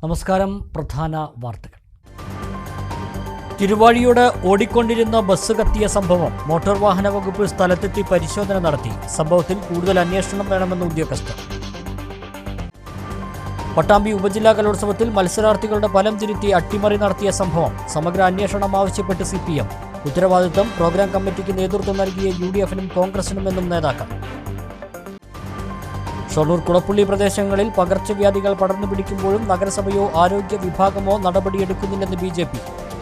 നമസ്കാരം. പ്രധാന വാർത്തകൾ. തിരുവാഴിയോട് ഓടിക്കൊണ്ടിരുന്ന ബസ് കത്തിയ സംഭവം. മോട്ടോർ വാഹന വകുപ്പ് സ്ഥലത്തെത്തി പരിശോധന നടത്തി. സംഭവത്തിൽ കൂടുതൽ അന്വേഷണം വേണമെന്ന് ഉദ്യോഗസ്ഥർ. പട്ടാമ്പി ഉപജില്ലാ കലോത്സവത്തിൽ മത്സരാർത്ഥികളുടെ ഫലം തിരുത്തി അട്ടിമറി നടത്തിയ സംഭവം. സമഗ്ര അന്വേഷണം ആവശ്യപ്പെട്ട് CPM. ഉത്തരവാദിത്തം പ്രോഗ്രാം കമ്മിറ്റിക്ക് നേതൃത്വം നൽകിയ UDF-നും കോൺഗ്രസിനുമെന്നും നേതാക്കൾ. ഷൊർണൂർ കുളപ്പുള്ളി പ്രദേശങ്ങളിൽ പകർച്ചവ്യാധികൾ പടർന്നു പിടിക്കുമ്പോഴും നഗരസഭയോ ആരോഗ്യ വിഭാഗമോ നടപടിയെടുക്കുന്നില്ലെന്ന് BJP.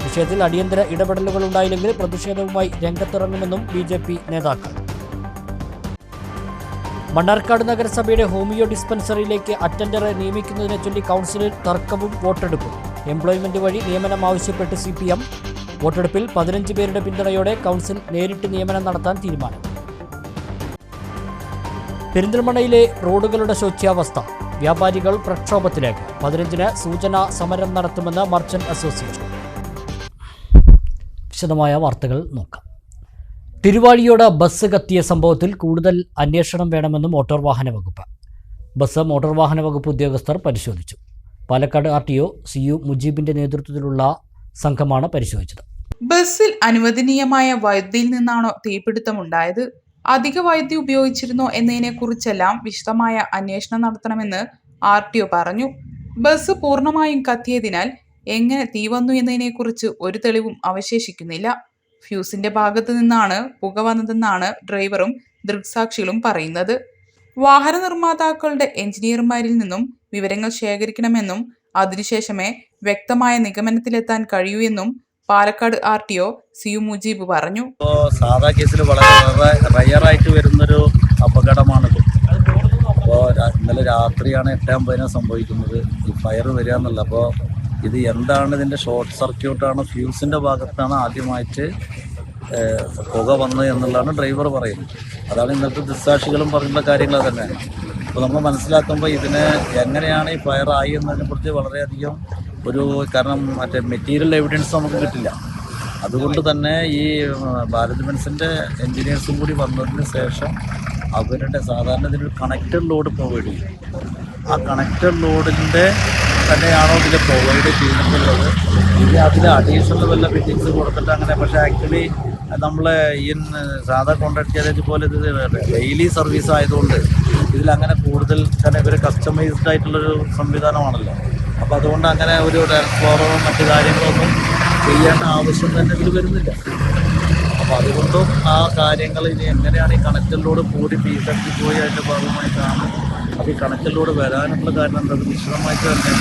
വിഷയത്തിൽ അടിയന്തര ഇടപെടലുകൾ ഉണ്ടായില്ലെങ്കിൽ പ്രതിഷേധവുമായി രംഗത്തിറങ്ങുമെന്നും BJP നേതാക്കൾ. മണ്ണാർക്കാട് നഗരസഭയുടെ ഹോമിയോ ഡിസ്പെൻസറിയിലേക്ക് അറ്റൻഡറെ നിയമിക്കുന്നതിനെ ചൊല്ലി കൗൺസിലിൽ തർക്കവും വോട്ടെടുപ്പും. എംപ്ലോയ്മെന്റ് വഴി നിയമനം ആവശ്യപ്പെട്ട് CPM. വോട്ടെടുപ്പിൽ 15 പേരുടെ പിന്തുണയോടെ കൗൺസിൽ നേരിട്ട് നിയമനം നടത്താൻ തീരുമാനം. പെരിന്തൽമണ്ണയിലെ റോഡുകളുടെ ശോച്യാവസ്ഥ. വ്യാപാരികൾ പ്രക്ഷോഭത്തിലേക്ക്. 15-ന് സൂചനാ സമരം നടത്തുമെന്ന് മർച്ചന്റ് അസോസിയേഷൻ. വിശദമായ വാർത്തകൾ നോക്കാം. തിരുവാഴിയോട് ബസ് കത്തിയ സംഭവത്തിൽ കൂടുതൽ അന്വേഷണം വേണമെന്ന് മോട്ടോർ വാഹന വകുപ്പ്. ബസ് മോട്ടോർ വാഹന വകുപ്പ് ഉദ്യോഗസ്ഥർ പരിശോധിച്ചു. പാലക്കാട് RTO CU മുജീബിന്റെ നേതൃത്വത്തിലുള്ള സംഘമാണ് പരിശോധിച്ചത്. ബസ്സിൽ അനുവദനീയമായ വൈദ്യുതിയിൽ നിന്നാണോ തീപിടുത്തമുണ്ടായത്, അധിക വൈദ്യുതി ഉപയോഗിച്ചിരുന്നോ എന്നതിനെക്കുറിച്ചെല്ലാം വിശദമായ അന്വേഷണം നടത്തണമെന്ന് RTO പറഞ്ഞു. ബസ് പൂർണ്ണമായും കത്തിയതിനാൽ എങ്ങനെ തീ വന്നു എന്നതിനെക്കുറിച്ച് ഒരു തെളിവും അവശേഷിക്കുന്നില്ല. ഫ്യൂസിന്റെ ഭാഗത്തു നിന്നാണ് പുക വന്നതെന്നാണ് ഡ്രൈവറും ദൃക്സാക്ഷികളും പറയുന്നത്. വാഹന നിർമ്മാതാക്കളുടെ എഞ്ചിനീയർമാരിൽ നിന്നും വിവരങ്ങൾ ശേഖരിക്കണമെന്നും അതിനുശേഷമേ വ്യക്തമായ നിഗമനത്തിലെത്താൻ കഴിയൂ എന്നും പാലക്കാട് RTO CU മുജീബ് പറഞ്ഞു. സാധാ കേസിൽ വളരെ റയറായിട്ട് വരുന്നൊരു അപകടമാണിത്. അപ്പോൾ ഇന്നലെ രാത്രിയാണ് 8:50 സംഭവിക്കുന്നത് ഈ ഫയർ വരിക എന്നുള്ള. അപ്പോൾ ഇത് എന്താണ്, ഇതിൻ്റെ ഷോർട്ട് സർക്യൂട്ടാണ്, ഫ്യൂസിൻ്റെ ഭാഗത്താണ് ആദ്യമായിട്ട് പുക വന്നത് എന്നുള്ളതാണ് ഡ്രൈവർ പറയുന്നത്. അതാണ് ഇന്നത്തെ ദൃക്സാക്ഷികളും പറയുന്ന കാര്യങ്ങൾ തന്നെയാണ്. അപ്പോൾ നമ്മൾ മനസ്സിലാക്കുമ്പോൾ ഇതിന് എങ്ങനെയാണ് ഈ ഫയർ ആയി എന്നതിനെക്കുറിച്ച് വളരെയധികം കാരണം മെറ്റീരിയൽ എവിഡൻസ് നമുക്ക് കിട്ടില്ല. അതുകൊണ്ട് തന്നെ ഈ ഭാരത് ബെൻസിൻ്റെ എൻജിനീയേഴ്സും കൂടി വന്നതിന് ശേഷം അവരുടെ സാധാരണ ഇതിനൊരു കണക്റ്റഡ് ലോഡ് പ്രൊവൈഡ് ചെയ്യും. ആ കണക്റ്റഡ് ലോഡിൻ്റെ തന്നെയാണോ ഇതിൽ പ്രൊവൈഡ് ചെയ്യുന്നുള്ളത്. ഇനി അതിൽ അഡീഷണൽ വല്ല ഫിറ്റിങ്സ് കൊടുത്തിട്ട് അങ്ങനെ. പക്ഷേ ആക്ച്വലി നമ്മൾ ഈ സാധാ കോൺട്രാക്ട് ചെയ്തത് പോലെ ഇത് ഡെയിലി സർവീസ് ആയതുകൊണ്ട് ഇതിലങ്ങനെ കൂടുതൽ കാരണം ഇവർ കസ്റ്റമൈസ്ഡ് ആയിട്ടുള്ളൊരു സംവിധാനമാണല്ലോ. അപ്പോൾ അതുകൊണ്ട് അങ്ങനെ ഒരു ട്രാൻസ്ഫോറോ മറ്റു കാര്യങ്ങളൊന്നും ചെയ്യേണ്ട ആവശ്യം തന്നെ ഇതിൽ വരുന്നില്ല. അപ്പോൾ അതുകൊണ്ടും ആ കാര്യങ്ങൾ ഇനി എങ്ങനെയാണ് ഈ കണക്റ്ററിലൂടെ കൂടി പീസെടുത്ത് പോയി അതിൻ്റെ ഭാഗമായിട്ടാണ്. അപ്പോൾ ഈ കണക്റ്ററിലൂടെ വരാനുള്ള കാരണം എന്താ, വിശദമായിട്ട് തന്നെ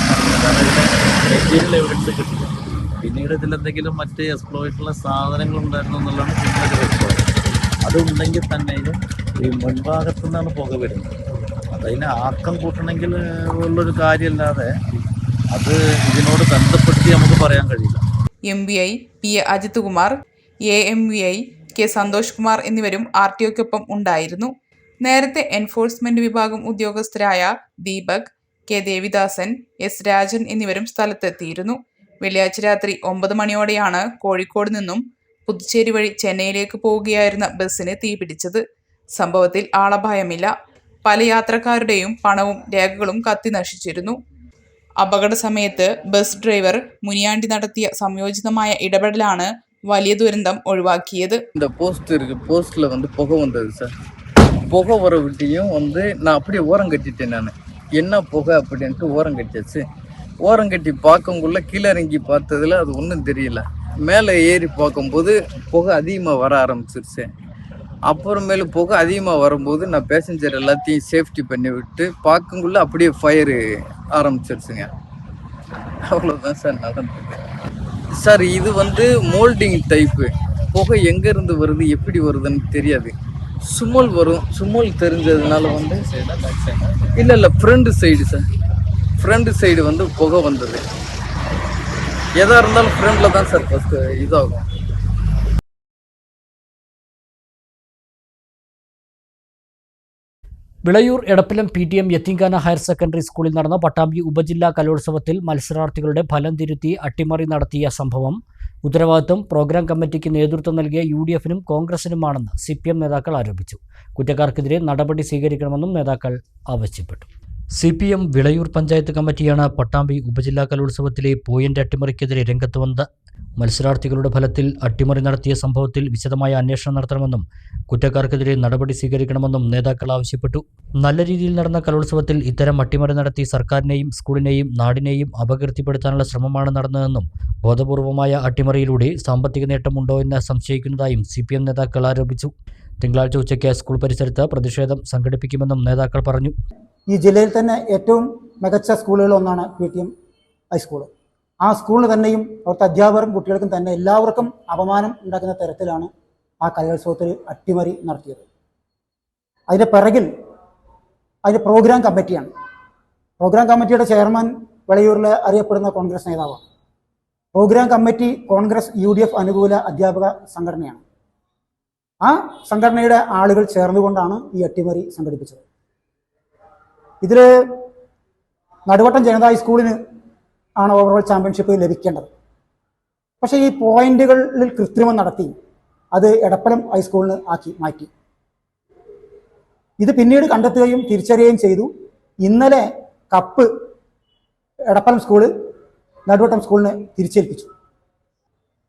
കാരണം ഇതിന് മെറ്റീരിയൽ എവിഡൻസ് കിട്ടില്ല. പിന്നീട് ഇതിലെന്തെങ്കിലും മറ്റ് എക്സ്പ്ലോയിട്ടുള്ള സാധനങ്ങളുണ്ടായിരുന്നു എന്നുള്ളതാണ് പിന്നീട് വ്യക്തം. അതുണ്ടെങ്കിൽ തന്നെയും ഈ മുൻഭാഗത്തു നിന്നാണ് പുക വരുന്നത്. അതതിനെ ആക്കം കൂട്ടണമെങ്കിൽ ഉള്ളൊരു കാര്യമല്ലാതെ അത് ഇതിനോട് ബന്ധപ്പെടുത്തി നമുക്ക് പറയാൻ കഴിയില്ല. MVI PA Ajith Kumar, AMVI K Santhosh Kumar എന്നിവരും RTOക്കൊപ്പം ഉണ്ടായിരുന്നു. നേരത്തെ എൻഫോഴ്സ്മെന്റ് വിഭാഗം ഉദ്യോഗസ്ഥരായ ദീപക്, K ദേവിദാസൻ, S രാജൻ എന്നിവരും സ്ഥലത്തെത്തിയിരുന്നു. വെള്ളിയാഴ്ച രാത്രി 9 മണിയോടെയാണ് കോഴിക്കോട് നിന്നും പുതുച്ചേരി വഴി ചെന്നൈയിലേക്ക് പോവുകയായിരുന്ന ബസ്സിന് തീപിടിച്ചത്. സംഭവത്തിൽ ആളപായമില്ല. പല യാത്രക്കാരുടെയും പണവും രേഖകളും കത്തി നശിച്ചിരുന്നു. അപകട സമയത്ത് ബസ് ഡ്രൈവർ മുനിയാണ്ടി നടത്തിയ സംയോജിതമായ ഇടപെടലാണ് വലിയ ദുരന്തം ഒഴിവാക്കിയത്. இந்த போஸ்ட்ல புகை வந்தது சார். புகை வர விட்டியும் நான் அப்படியே ஓரம் கட்டிட்டேன். நான் என்ன புகை அப்படின்ட்டு ஓரம் கட்டியாச்சு. ஓரம் கட்டி பார்க்கக்குள்ள கீழே இறங்கி பார்த்ததுல அது ஒன்றும் தெரியல. மேலே ஏறி பார்க்கும்போது புகை அதிகமாக வர ஆரம்பிச்சிருச்சு. அப்புறமேலு புகை அதிகமாக வரும்போது நான் பேசஞ்சர் எல்லாத்தையும் சேஃப்டி பண்ணி விட்டு பார்க்கக்குள்ள அப்படியே ஃபயரு ஆரம்பிச்சிருச்சுங்க. அவ்வளோதான் சார் நடந்தது. சார் இது மோல்டிங் டைப்பு. புகை எங்கேருந்து வருது எப்படி வருதுன்னு தெரியாது. சுமல் வரும். சுமல் தெரிஞ்சதுனால இல்லை front side sir. Front side புகை வந்தது. எதாக இருந்தாலும் ஃப்ரண்டில் தான் சார் ஃபஸ்ட்டு இதாகும். വിളയൂർ എടപ്പലം PTM യത്തീംഖാന ഹയർ സെക്കൻഡറി സ്കൂളിൽ നടന്ന പട്ടാമ്പി ഉപജില്ലാ കലോത്സവത്തിൽ മത്സരാർത്ഥികളുടെ ഫലം തിരുത്തി അട്ടിമറി നടത്തിയ സംഭവം. ഉത്തരവാദിത്തം പ്രോഗ്രാം കമ്മിറ്റിക്ക് നേതൃത്വം നൽകിയ UDF-നും കോൺഗ്രസിനുമാണെന്ന് CPM നേതാക്കൾ ആരോപിച്ചു. കുറ്റക്കാർക്കെതിരെ നടപടി സ്വീകരിക്കണമെന്നും നേതാക്കൾ ആവശ്യപ്പെട്ടു. CPM വിളയൂർ പഞ്ചായത്ത് കമ്മിറ്റിയാണ് പട്ടാമ്പി ഉപജില്ലാ കലോത്സവത്തിലെ പോയിന്റ് അട്ടിമറിക്കെതിരെ രംഗത്ത് വന്നത്. മത്സരാർത്ഥികളുടെ ഫലത്തിൽ അട്ടിമറി നടത്തിയ സംഭവത്തിൽ വിശദമായ അന്വേഷണം നടത്തണമെന്നും കുറ്റക്കാർക്കെതിരെ നടപടി സ്വീകരിക്കണമെന്നും നേതാക്കൾ ആവശ്യപ്പെട്ടു. നല്ല രീതിയിൽ നടന്ന കലോത്സവത്തിൽ ഇത്തരം അട്ടിമറി നടത്തി സർക്കാരിനെയും സ്കൂളിനെയും നാടിനെയും അപകീർത്തിപ്പെടുത്താനുള്ള ശ്രമമാണ് നടന്നതെന്നും ബോധപൂർവമായ അട്ടിമറിയിലൂടെ സാമ്പത്തിക നേട്ടമുണ്ടോ എന്ന് സംശയിക്കുന്നതായും CPM നേതാക്കൾ ആരോപിച്ചു. തിങ്കളാഴ്ച ഉച്ചയ്ക്ക് സ്കൂൾ പരിസരത്ത് പ്രതിഷേധം സംഘടിപ്പിക്കുമെന്നും നേതാക്കൾ പറഞ്ഞു. ഈ ജില്ലയിൽ തന്നെ ഏറ്റവും മികച്ച സ്കൂളുകളിലൊന്നാണ് PTM ഹൈസ്കൂൾ. ആ സ്കൂളിന് തന്നെയും അവിടുത്തെ അധ്യാപകർക്കും കുട്ടികൾക്കും തന്നെ എല്ലാവർക്കും അപമാനം ഉണ്ടാക്കുന്ന തരത്തിലാണ് ആ കലോത്സവത്തിൽ അട്ടിമറി നടത്തിയത്. അതിൻ്റെ പിറകിൽ അതിൻ്റെ പ്രോഗ്രാം കമ്മിറ്റിയാണ്. പ്രോഗ്രാം കമ്മിറ്റിയുടെ ചെയർമാൻ വിളയൂരിൽ അറിയപ്പെടുന്ന കോൺഗ്രസ് നേതാവാണ്. പ്രോഗ്രാം കമ്മിറ്റി കോൺഗ്രസ് UDF അനുകൂല അധ്യാപക സംഘടനയാണ്. ആ സംഘടനയുടെ ആളുകൾ ചേർന്നുകൊണ്ടാണ് ഈ അട്ടിമറി സംഘടിപ്പിച്ചത്. ഇതിൽ നടുവട്ടം ജനതാ സ്കൂളിന് ആണ് ഓവറോൾ ചാമ്പ്യൻഷിപ്പ് ലഭിക്കേണ്ടത്. പക്ഷേ ഈ പോയിന്റുകളിൽ കൃത്രിമം നടത്തി അത് എടപ്പലം ഹൈസ്കൂളിന് മാറ്റി. ഇത് പിന്നീട് കണ്ടെത്തുകയും തിരിച്ചറിയുകയും ചെയ്തു. ഇന്നലെ കപ്പ് എടപ്പലം സ്കൂള് നടുവട്ടം സ്കൂളിന് തിരിച്ചേൽപ്പിച്ചു.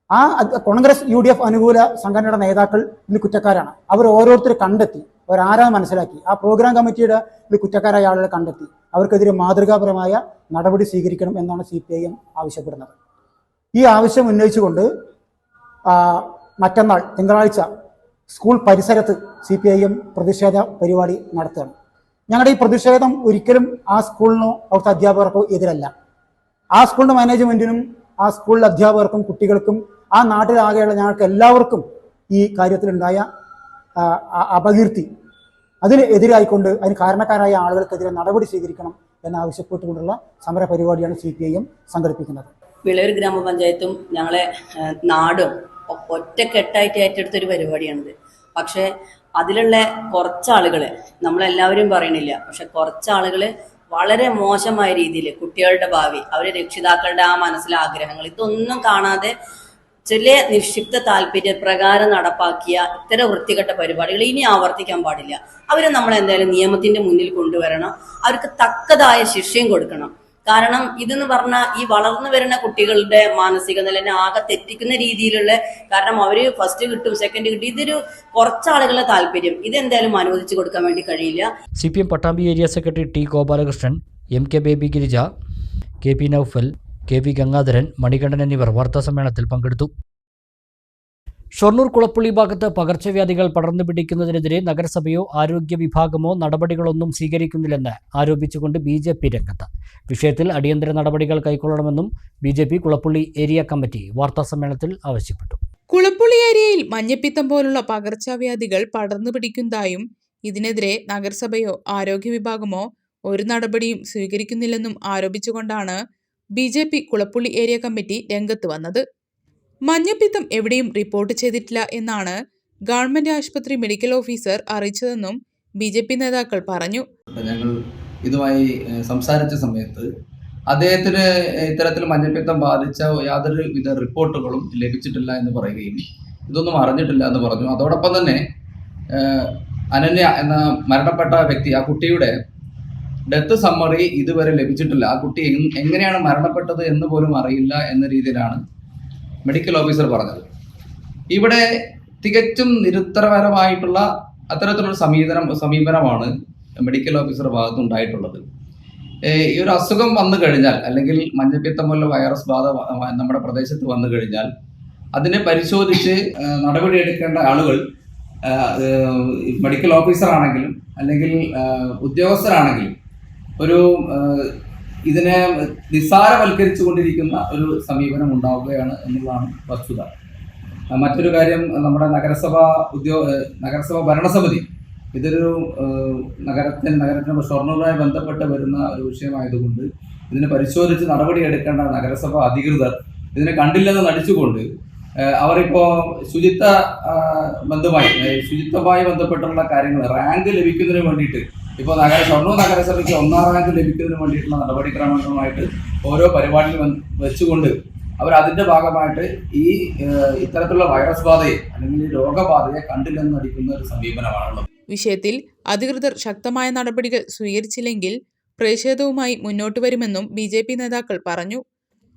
ആ കോൺഗ്രസ് UDF അനുകൂല സംഘടനയുടെ നേതാക്കൾ ഇതിൽ കുറ്റക്കാരാണ്. അവർ ഓരോരുത്തർ കണ്ടെത്തി, അവരാരാന്ന് മനസ്സിലാക്കി, ആ പ്രോഗ്രാം കമ്മിറ്റിയുടെ കുറ്റക്കാരായ ആളുകളെ കണ്ടെത്തി അവർക്കെതിരെ മാതൃകാപരമായ നടപടി സ്വീകരിക്കണം എന്നാണ് CPIM ആവശ്യപ്പെടുന്നത്. ഈ ആവശ്യം ഉന്നയിച്ചുകൊണ്ട് മറ്റന്നാൾ തിങ്കളാഴ്ച സ്കൂൾ പരിസരത്ത് CPIM പ്രതിഷേധ പരിപാടി നടത്തുകയാണ്. ഞങ്ങളുടെ ഈ പ്രതിഷേധം ഒരിക്കലും ആ സ്കൂളിനോ അവിടുത്തെ അധ്യാപകർക്കോ എതിരല്ല. ആ സ്കൂളിൻ്റെ മാനേജ്മെൻറ്റിനും ആ സ്കൂളിലെ അധ്യാപകർക്കും കുട്ടികൾക്കും ആ നാട്ടിലാകെയുള്ള ഞങ്ങൾക്ക് എല്ലാവർക്കും ഈ കാര്യത്തിലുണ്ടായ അപകീർത്തി അതിന് എതിരായിക്കൊണ്ട് അതിന് കാരണക്കാരായ ആളുകൾക്കെതിരെ നടപടി സ്വീകരിക്കണം എന്നാവശ്യപ്പെട്ടുകൊണ്ടുള്ള സമര പരിപാടിയാണ് CPIM സംഘടിപ്പിക്കുന്നത്. വിളയൂർ ഗ്രാമപഞ്ചായത്തും ഞങ്ങളെ നാടും ഒറ്റക്കെട്ടായിട്ട് ഏറ്റെടുത്തൊരു പരിപാടിയാണിത്. പക്ഷേ അതിലുള്ള കുറച്ചാളുകൾ, നമ്മളെല്ലാവരും പറയണില്ല, പക്ഷെ കുറച്ചാളുകൾ വളരെ മോശമായ രീതിയിൽ കുട്ടികളുടെ ഭാവി, അവരെ രക്ഷിതാക്കളുടെ ആ മനസ്സിലെ ആഗ്രഹങ്ങൾ ഇതൊന്നും കാണാതെ ചില നിക്ഷിപ്ത താല്പര്യപ്രകാരം നടപ്പാക്കിയ ഇത്തരം വൃത്തികെട്ട പരിപാടികൾ ഇനി ആവർത്തിക്കാൻ പാടില്ല. അവരെ നമ്മൾ എന്തായാലും നിയമത്തിന്റെ മുന്നിൽ കൊണ്ടുവരണം. അവർക്ക് തക്കതായ ശിക്ഷയും കൊടുക്കണം. കാരണം ഇതെന്ന് പറഞ്ഞാൽ ഈ വളർന്നു വരുന്ന കുട്ടികളുടെ മാനസിക നിലനെ ആകെ തെറ്റിക്കുന്ന രീതിയിലുള്ള, കാരണം അവര് ഫസ്റ്റ് കിട്ടും സെക്കൻഡ് കിട്ടും, ഇതൊരു കുറച്ചാളുകളുടെ താല്പര്യം, ഇതെന്തായാലും അനുവദിച്ചു കൊടുക്കാൻ വേണ്ടി കഴിയില്ല. CPM Pattambi area secretary T Gopalakrishnan, MK Baby Girija, KP Naufal, KV Gangadharan, Manikandan എന്നിവർ വാർത്താസമ്മേളനത്തിൽ പങ്കെടുത്തു. ഷൊർണൂർ കുളപ്പുള്ളി ഭാഗത്ത് പകർച്ചവ്യാധികൾ പടർന്നു പിടിക്കുന്നതിനെതിരെ നഗരസഭയോ ആരോഗ്യ വിഭാഗമോ നടപടികളൊന്നും സ്വീകരിക്കുന്നില്ലെന്ന് ആരോപിച്ചുകൊണ്ട് BJP രംഗത്ത്. വിഷയത്തിൽ അടിയന്തര നടപടികൾ കൈക്കൊള്ളണമെന്നും BJP കുളപ്പുള്ളി ഏരിയ കമ്മിറ്റി വാർത്താസമ്മേളനത്തിൽ ആവശ്യപ്പെട്ടു. കുളപ്പുള്ളി ഏരിയയിൽ മഞ്ഞപ്പിത്തം പോലുള്ള പകർച്ചവ്യാധികൾ പടർന്നു പിടിക്കുന്നതായും ഇതിനെതിരെ നഗരസഭയോ ആരോഗ്യ വിഭാഗമോ ഒരു നടപടിയും സ്വീകരിക്കുന്നില്ലെന്നും ആരോപിച്ചുകൊണ്ടാണ് BJP കുളപ്പുള്ളി ഏരിയ കമ്മിറ്റി രംഗത്ത് വന്നത്. മഞ്ഞപ്പിത്തം എവിടെയും റിപ്പോർട്ട് ചെയ്തിട്ടില്ല എന്നാണ് ഗവൺമെന്റ് ആശുപത്രി മെഡിക്കൽ ഓഫീസർ അറിയിച്ചതെന്നും BJP നേതാക്കൾ പറഞ്ഞു. ഞങ്ങൾ ഇതുമായി സംസാരിച്ച സമയത്ത് അദ്ദേഹത്തിന് ഇത്തരത്തിൽ മഞ്ഞപ്പിത്തം ബാധിച്ച യാതൊരു വിധ റിപ്പോർട്ടുകളും ലഭിച്ചിട്ടില്ല എന്ന് പറയുകയും ഇതൊന്നും അറിഞ്ഞിട്ടില്ല എന്ന് പറഞ്ഞു. അതോടൊപ്പം തന്നെ അനന്യ എന്ന മരണപ്പെട്ട വ്യക്തി, ആ കുട്ടിയുടെ ഡെത്ത് സമ്മറി ഇതുവരെ ലഭിച്ചിട്ടില്ല. ആ കുട്ടി എങ്ങനെയാണ് മരണപ്പെട്ടത് എന്ന് പോലും അറിയില്ല എന്ന രീതിയിലാണ് മെഡിക്കൽ ഓഫീസർ പറഞ്ഞത്. ഇവിടെ തികച്ചും നിരുത്തരപരമായിട്ടുള്ള അത്തരത്തിലുള്ള സമീപനമാണ് മെഡിക്കൽ ഓഫീസർ ഭാഗത്തുണ്ടായിട്ടുള്ളത്. ഈ ഒരു അസുഖം വന്നു കഴിഞ്ഞാൽ, അല്ലെങ്കിൽ മഞ്ഞപ്പിത്തം പോലുള്ള വൈറസ് ബാധ നമ്മുടെ പ്രദേശത്ത് വന്നു കഴിഞ്ഞാൽ അതിനെ പരിശോധിച്ച് നടപടിയെടുക്കേണ്ട ആളുകൾ മെഡിക്കൽ ഓഫീസർ ആണെങ്കിലും അല്ലെങ്കിൽ ഉദ്യോഗസ്ഥരാണെങ്കിലും ഒരു ഇതിനെ നിസ്സാരവൽക്കരിച്ചു കൊണ്ടിരിക്കുന്ന ഒരു സമീപനം ഉണ്ടാവുകയാണ് എന്നുള്ളതാണ് വസ്തുത. മറ്റൊരു കാര്യം, നമ്മുടെ നഗരസഭ ഭരണസമിതി ഇതൊരു നഗരത്തിന് ഷൊർണൂറുമായി ബന്ധപ്പെട്ട് വരുന്ന ഒരു വിഷയമായതുകൊണ്ട് ഇതിനെ പരിശോധിച്ച് നടപടിയെടുക്കേണ്ട നഗരസഭ അധികൃതർ ഇതിനെ കണ്ടില്ലെന്ന് നടിച്ചുകൊണ്ട് അവരിപ്പോൾ ശുചിത്വമായി ബന്ധപ്പെട്ടുള്ള കാര്യങ്ങൾ റാങ്ക് ലഭിക്കുന്നതിന് വേണ്ടിയിട്ട് ഇപ്പോൾ ഷൊർണൂർ നഗരസഭയ്ക്ക് 1ാം റാങ്ക് ലഭിക്കുന്നതിന് വേണ്ടിയിട്ടുള്ള നടപടിക്രമങ്ങളുമായിട്ട് ഓരോ പരിപാടികൾ വെച്ചുകൊണ്ട് അവർ അതിൻ്റെ ഭാഗമായിട്ട് ഇത്തരത്തിലുള്ള വൈറസ് ബാധയെ അല്ലെങ്കിൽ രോഗബാധയെ കണ്ടില്ലെന്ന് നടിക്കുന്ന ഒരു സമീപനമാണുള്ളത്. വിഷയത്തിൽ അധികൃതർ ശക്തമായ നടപടികൾ സ്വീകരിച്ചില്ലെങ്കിൽ പ്രതിഷേധവുമായി മുന്നോട്ട് വരുമെന്നും BJP നേതാക്കൾ പറഞ്ഞു.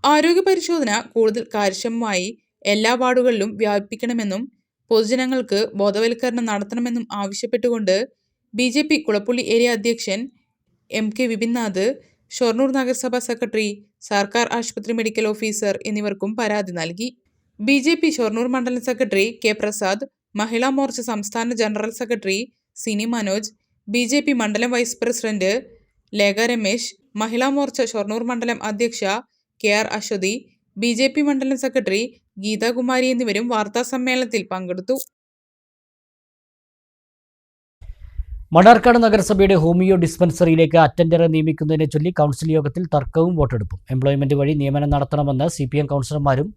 ആരോഗ്യ പരിശോധന കൂടുതൽ കാര്യക്ഷമമായി എല്ലാ വാർഡുകളിലും വ്യാപിപ്പിക്കണമെന്നും പൊതുജനങ്ങൾക്ക് ബോധവൽക്കരണം നടത്തണമെന്നും ആവശ്യപ്പെട്ടുകൊണ്ട് BJP കുളപ്പുള്ളി ഏരിയ അധ്യക്ഷൻ MK വിപിൻനാഥ്, ഷൊർണൂർ നഗരസഭാ സെക്രട്ടറി, സർക്കാർ ആശുപത്രി മെഡിക്കൽ ഓഫീസർ എന്നിവർക്കും പരാതി നൽകി. BJP ഷൊർണൂർ മണ്ഡലം സെക്രട്ടറി K പ്രസാദ്, മഹിളാ മോർച്ച സംസ്ഥാന general secretary Sini Manoj, BJP മണ്ഡലം വൈസ് പ്രസിഡന്റ് ലേഖ രമേശ്, മഹിളാ മോർച്ച ഷൊർണൂർ മണ്ഡലം അധ്യക്ഷ KR അശ്വതി, BJP മണ്ഡലം സെക്രട്ടറി ഗീതാകുമാരി എന്നിവരും വാർത്താസമ്മേളനത്തിൽ പങ്കെടുത്തു. മണ്ണാർക്കാട് നഗരസഭയുടെ ഹോമിയോ ഡിസ്പെൻസറിയിലേക്ക് അറ്റൻഡറെ നിയമിക്കുന്നതിനെ ചൊല്ലി കൗൺസിൽ യോഗത്തിൽ തർക്കവും വോട്ടെടുപ്പും. എംപ്ലോയ്മെന്റ് വഴി നിയമനം നടത്തണമെന്ന് CPM കൗൺസിലർമാരും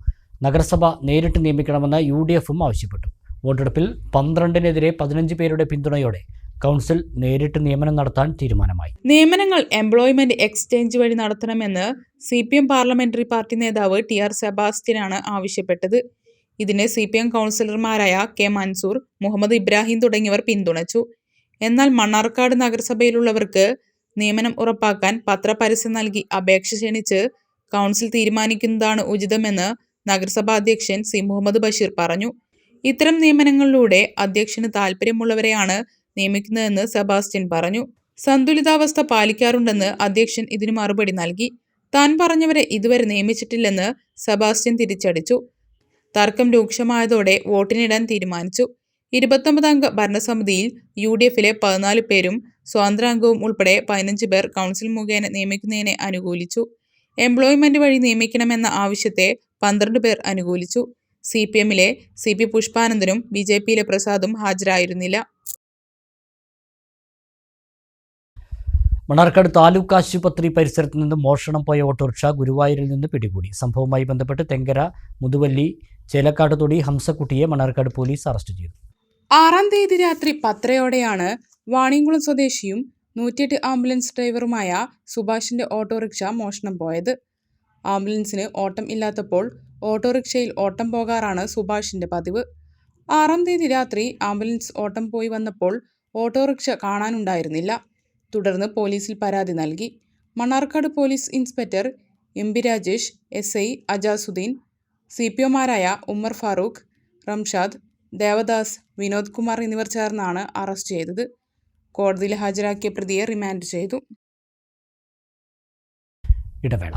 നഗരസഭ നേരിട്ട് നിയമിക്കണമെന്ന് UDFും ആവശ്യപ്പെട്ടു. വോട്ടെടുപ്പിൽ 12-നെതിരെ 15 പേരുടെ പിന്തുണയോടെ കൗൺസിൽ നേരിട്ട് നിയമനം നടത്താൻ തീരുമാനമായി. നിയമനങ്ങൾ എംപ്ലോയ്മെന്റ് എക്സ്ചേഞ്ച് വഴി നടത്തണമെന്ന് CPM പാർലമെന്ററി പാർട്ടി നേതാവ് TR സെബാസ്റ്റ്യനാണ് ആവശ്യപ്പെട്ടത്. ഇതിനെ CPM കൗൺസിലർമാരായ K മൻസൂർ, മുഹമ്മദ് ഇബ്രാഹിം തുടങ്ങിയവർ പിന്തുണച്ചു. എന്നാൽ മണ്ണാർക്കാട് നഗരസഭയിലുള്ളവർക്ക് നിയമനം ഉറപ്പാക്കാൻ പത്രപരസ്യം നൽകി അപേക്ഷ ക്ഷണിച്ച് കൗൺസിൽ തീരുമാനിക്കുന്നതാണ് ഉചിതമെന്ന് നഗരസഭാ അധ്യക്ഷൻ C മുഹമ്മദ് ബഷീർ പറഞ്ഞു. ഇത്തരം നിയമനങ്ങളിലൂടെ അധ്യക്ഷന് താൽപ്പര്യമുള്ളവരെയാണ് നിയമിക്കുന്നതെന്ന് സെബാസ്റ്റ്യൻ പറഞ്ഞു. സന്തുലിതാവസ്ഥ പാലിക്കാറുണ്ടെന്ന് അധ്യക്ഷൻ ഇതിനു മറുപടി നൽകി. താൻ പറഞ്ഞവരെ ഇതുവരെ നിയമിച്ചിട്ടില്ലെന്ന് സെബാസ്റ്റ്യൻ തിരിച്ചടിച്ചു. തർക്കം രൂക്ഷമായതോടെ വോട്ടിനിടാൻ തീരുമാനിച്ചു. 29 അംഗ ഭരണസമിതിയിൽ UDFിലെ 14 പേരും സ്വതന്ത്രാംഗവും ഉൾപ്പെടെ 15 പേർ കൗൺസിൽ മുഖേന നിയമിക്കുന്നതിനെ അനുകൂലിച്ചു. എംപ്ലോയ്മെന്റ് വഴി നിയമിക്കണമെന്ന ആവശ്യത്തെ 12 പേർ അനുകൂലിച്ചു. CPMലെ CP പുഷ്പാനന്ദനും BJPയിലെ പ്രസാദും ഹാജരായിരുന്നില്ല. മണ്ണാർക്കാട് താലൂക്ക് ആശുപത്രി പരിസരത്ത് നിന്ന് മോഷണം പോയ ഓട്ടോറിക്ഷ ഗുരുവായൂരിൽ നിന്ന് പിടികൂടി. സംഭവവുമായി ബന്ധപ്പെട്ട് തെങ്കര, മുതുവല്ലി, ചേലക്കാട് തൊടി ഹംസക്കുട്ടിയെ മണ്ണാർക്കാട് പോലീസ് അറസ്റ്റ് ചെയ്തു. 6-ാം തീയതി രാത്രി 10:30-യോടെയാണ് വാണിയംകുളം സ്വദേശിയും 108 ആംബുലൻസ് ഡ്രൈവറുമായ സുഭാഷിന്റെ ഓട്ടോറിക്ഷ മോഷണം പോയത്. ആംബുലൻസിന് ഓട്ടം ഇല്ലാത്തപ്പോൾ ഓട്ടോറിക്ഷയിൽ ഓട്ടം പോകാറാണ് സുഭാഷിന്റെ പതിവ്. 6-ാം തീയതി രാത്രി ആംബുലൻസ് ഓട്ടം പോയി വന്നപ്പോൾ ഓട്ടോറിക്ഷ കാണാനുണ്ടായിരുന്നില്ല. തുടർന്ന് പോലീസിൽ പരാതി നൽകി. Mannarkkad police inspector MB Rajesh, SI Ajasuddin, CPOമാരായ ഉമ്മർ ഫാറൂഖ്, റംഷാദ്, ദേവദാസ്, വിനോദ് കുമാർ എന്നിവർ ചേർന്നാണ് അറസ്റ്റ് ചെയ്തത്. കോടതിയിൽ ഹാജരാക്കിയ പ്രതിയെ റിമാൻഡ് ചെയ്തു. ഇടവേള.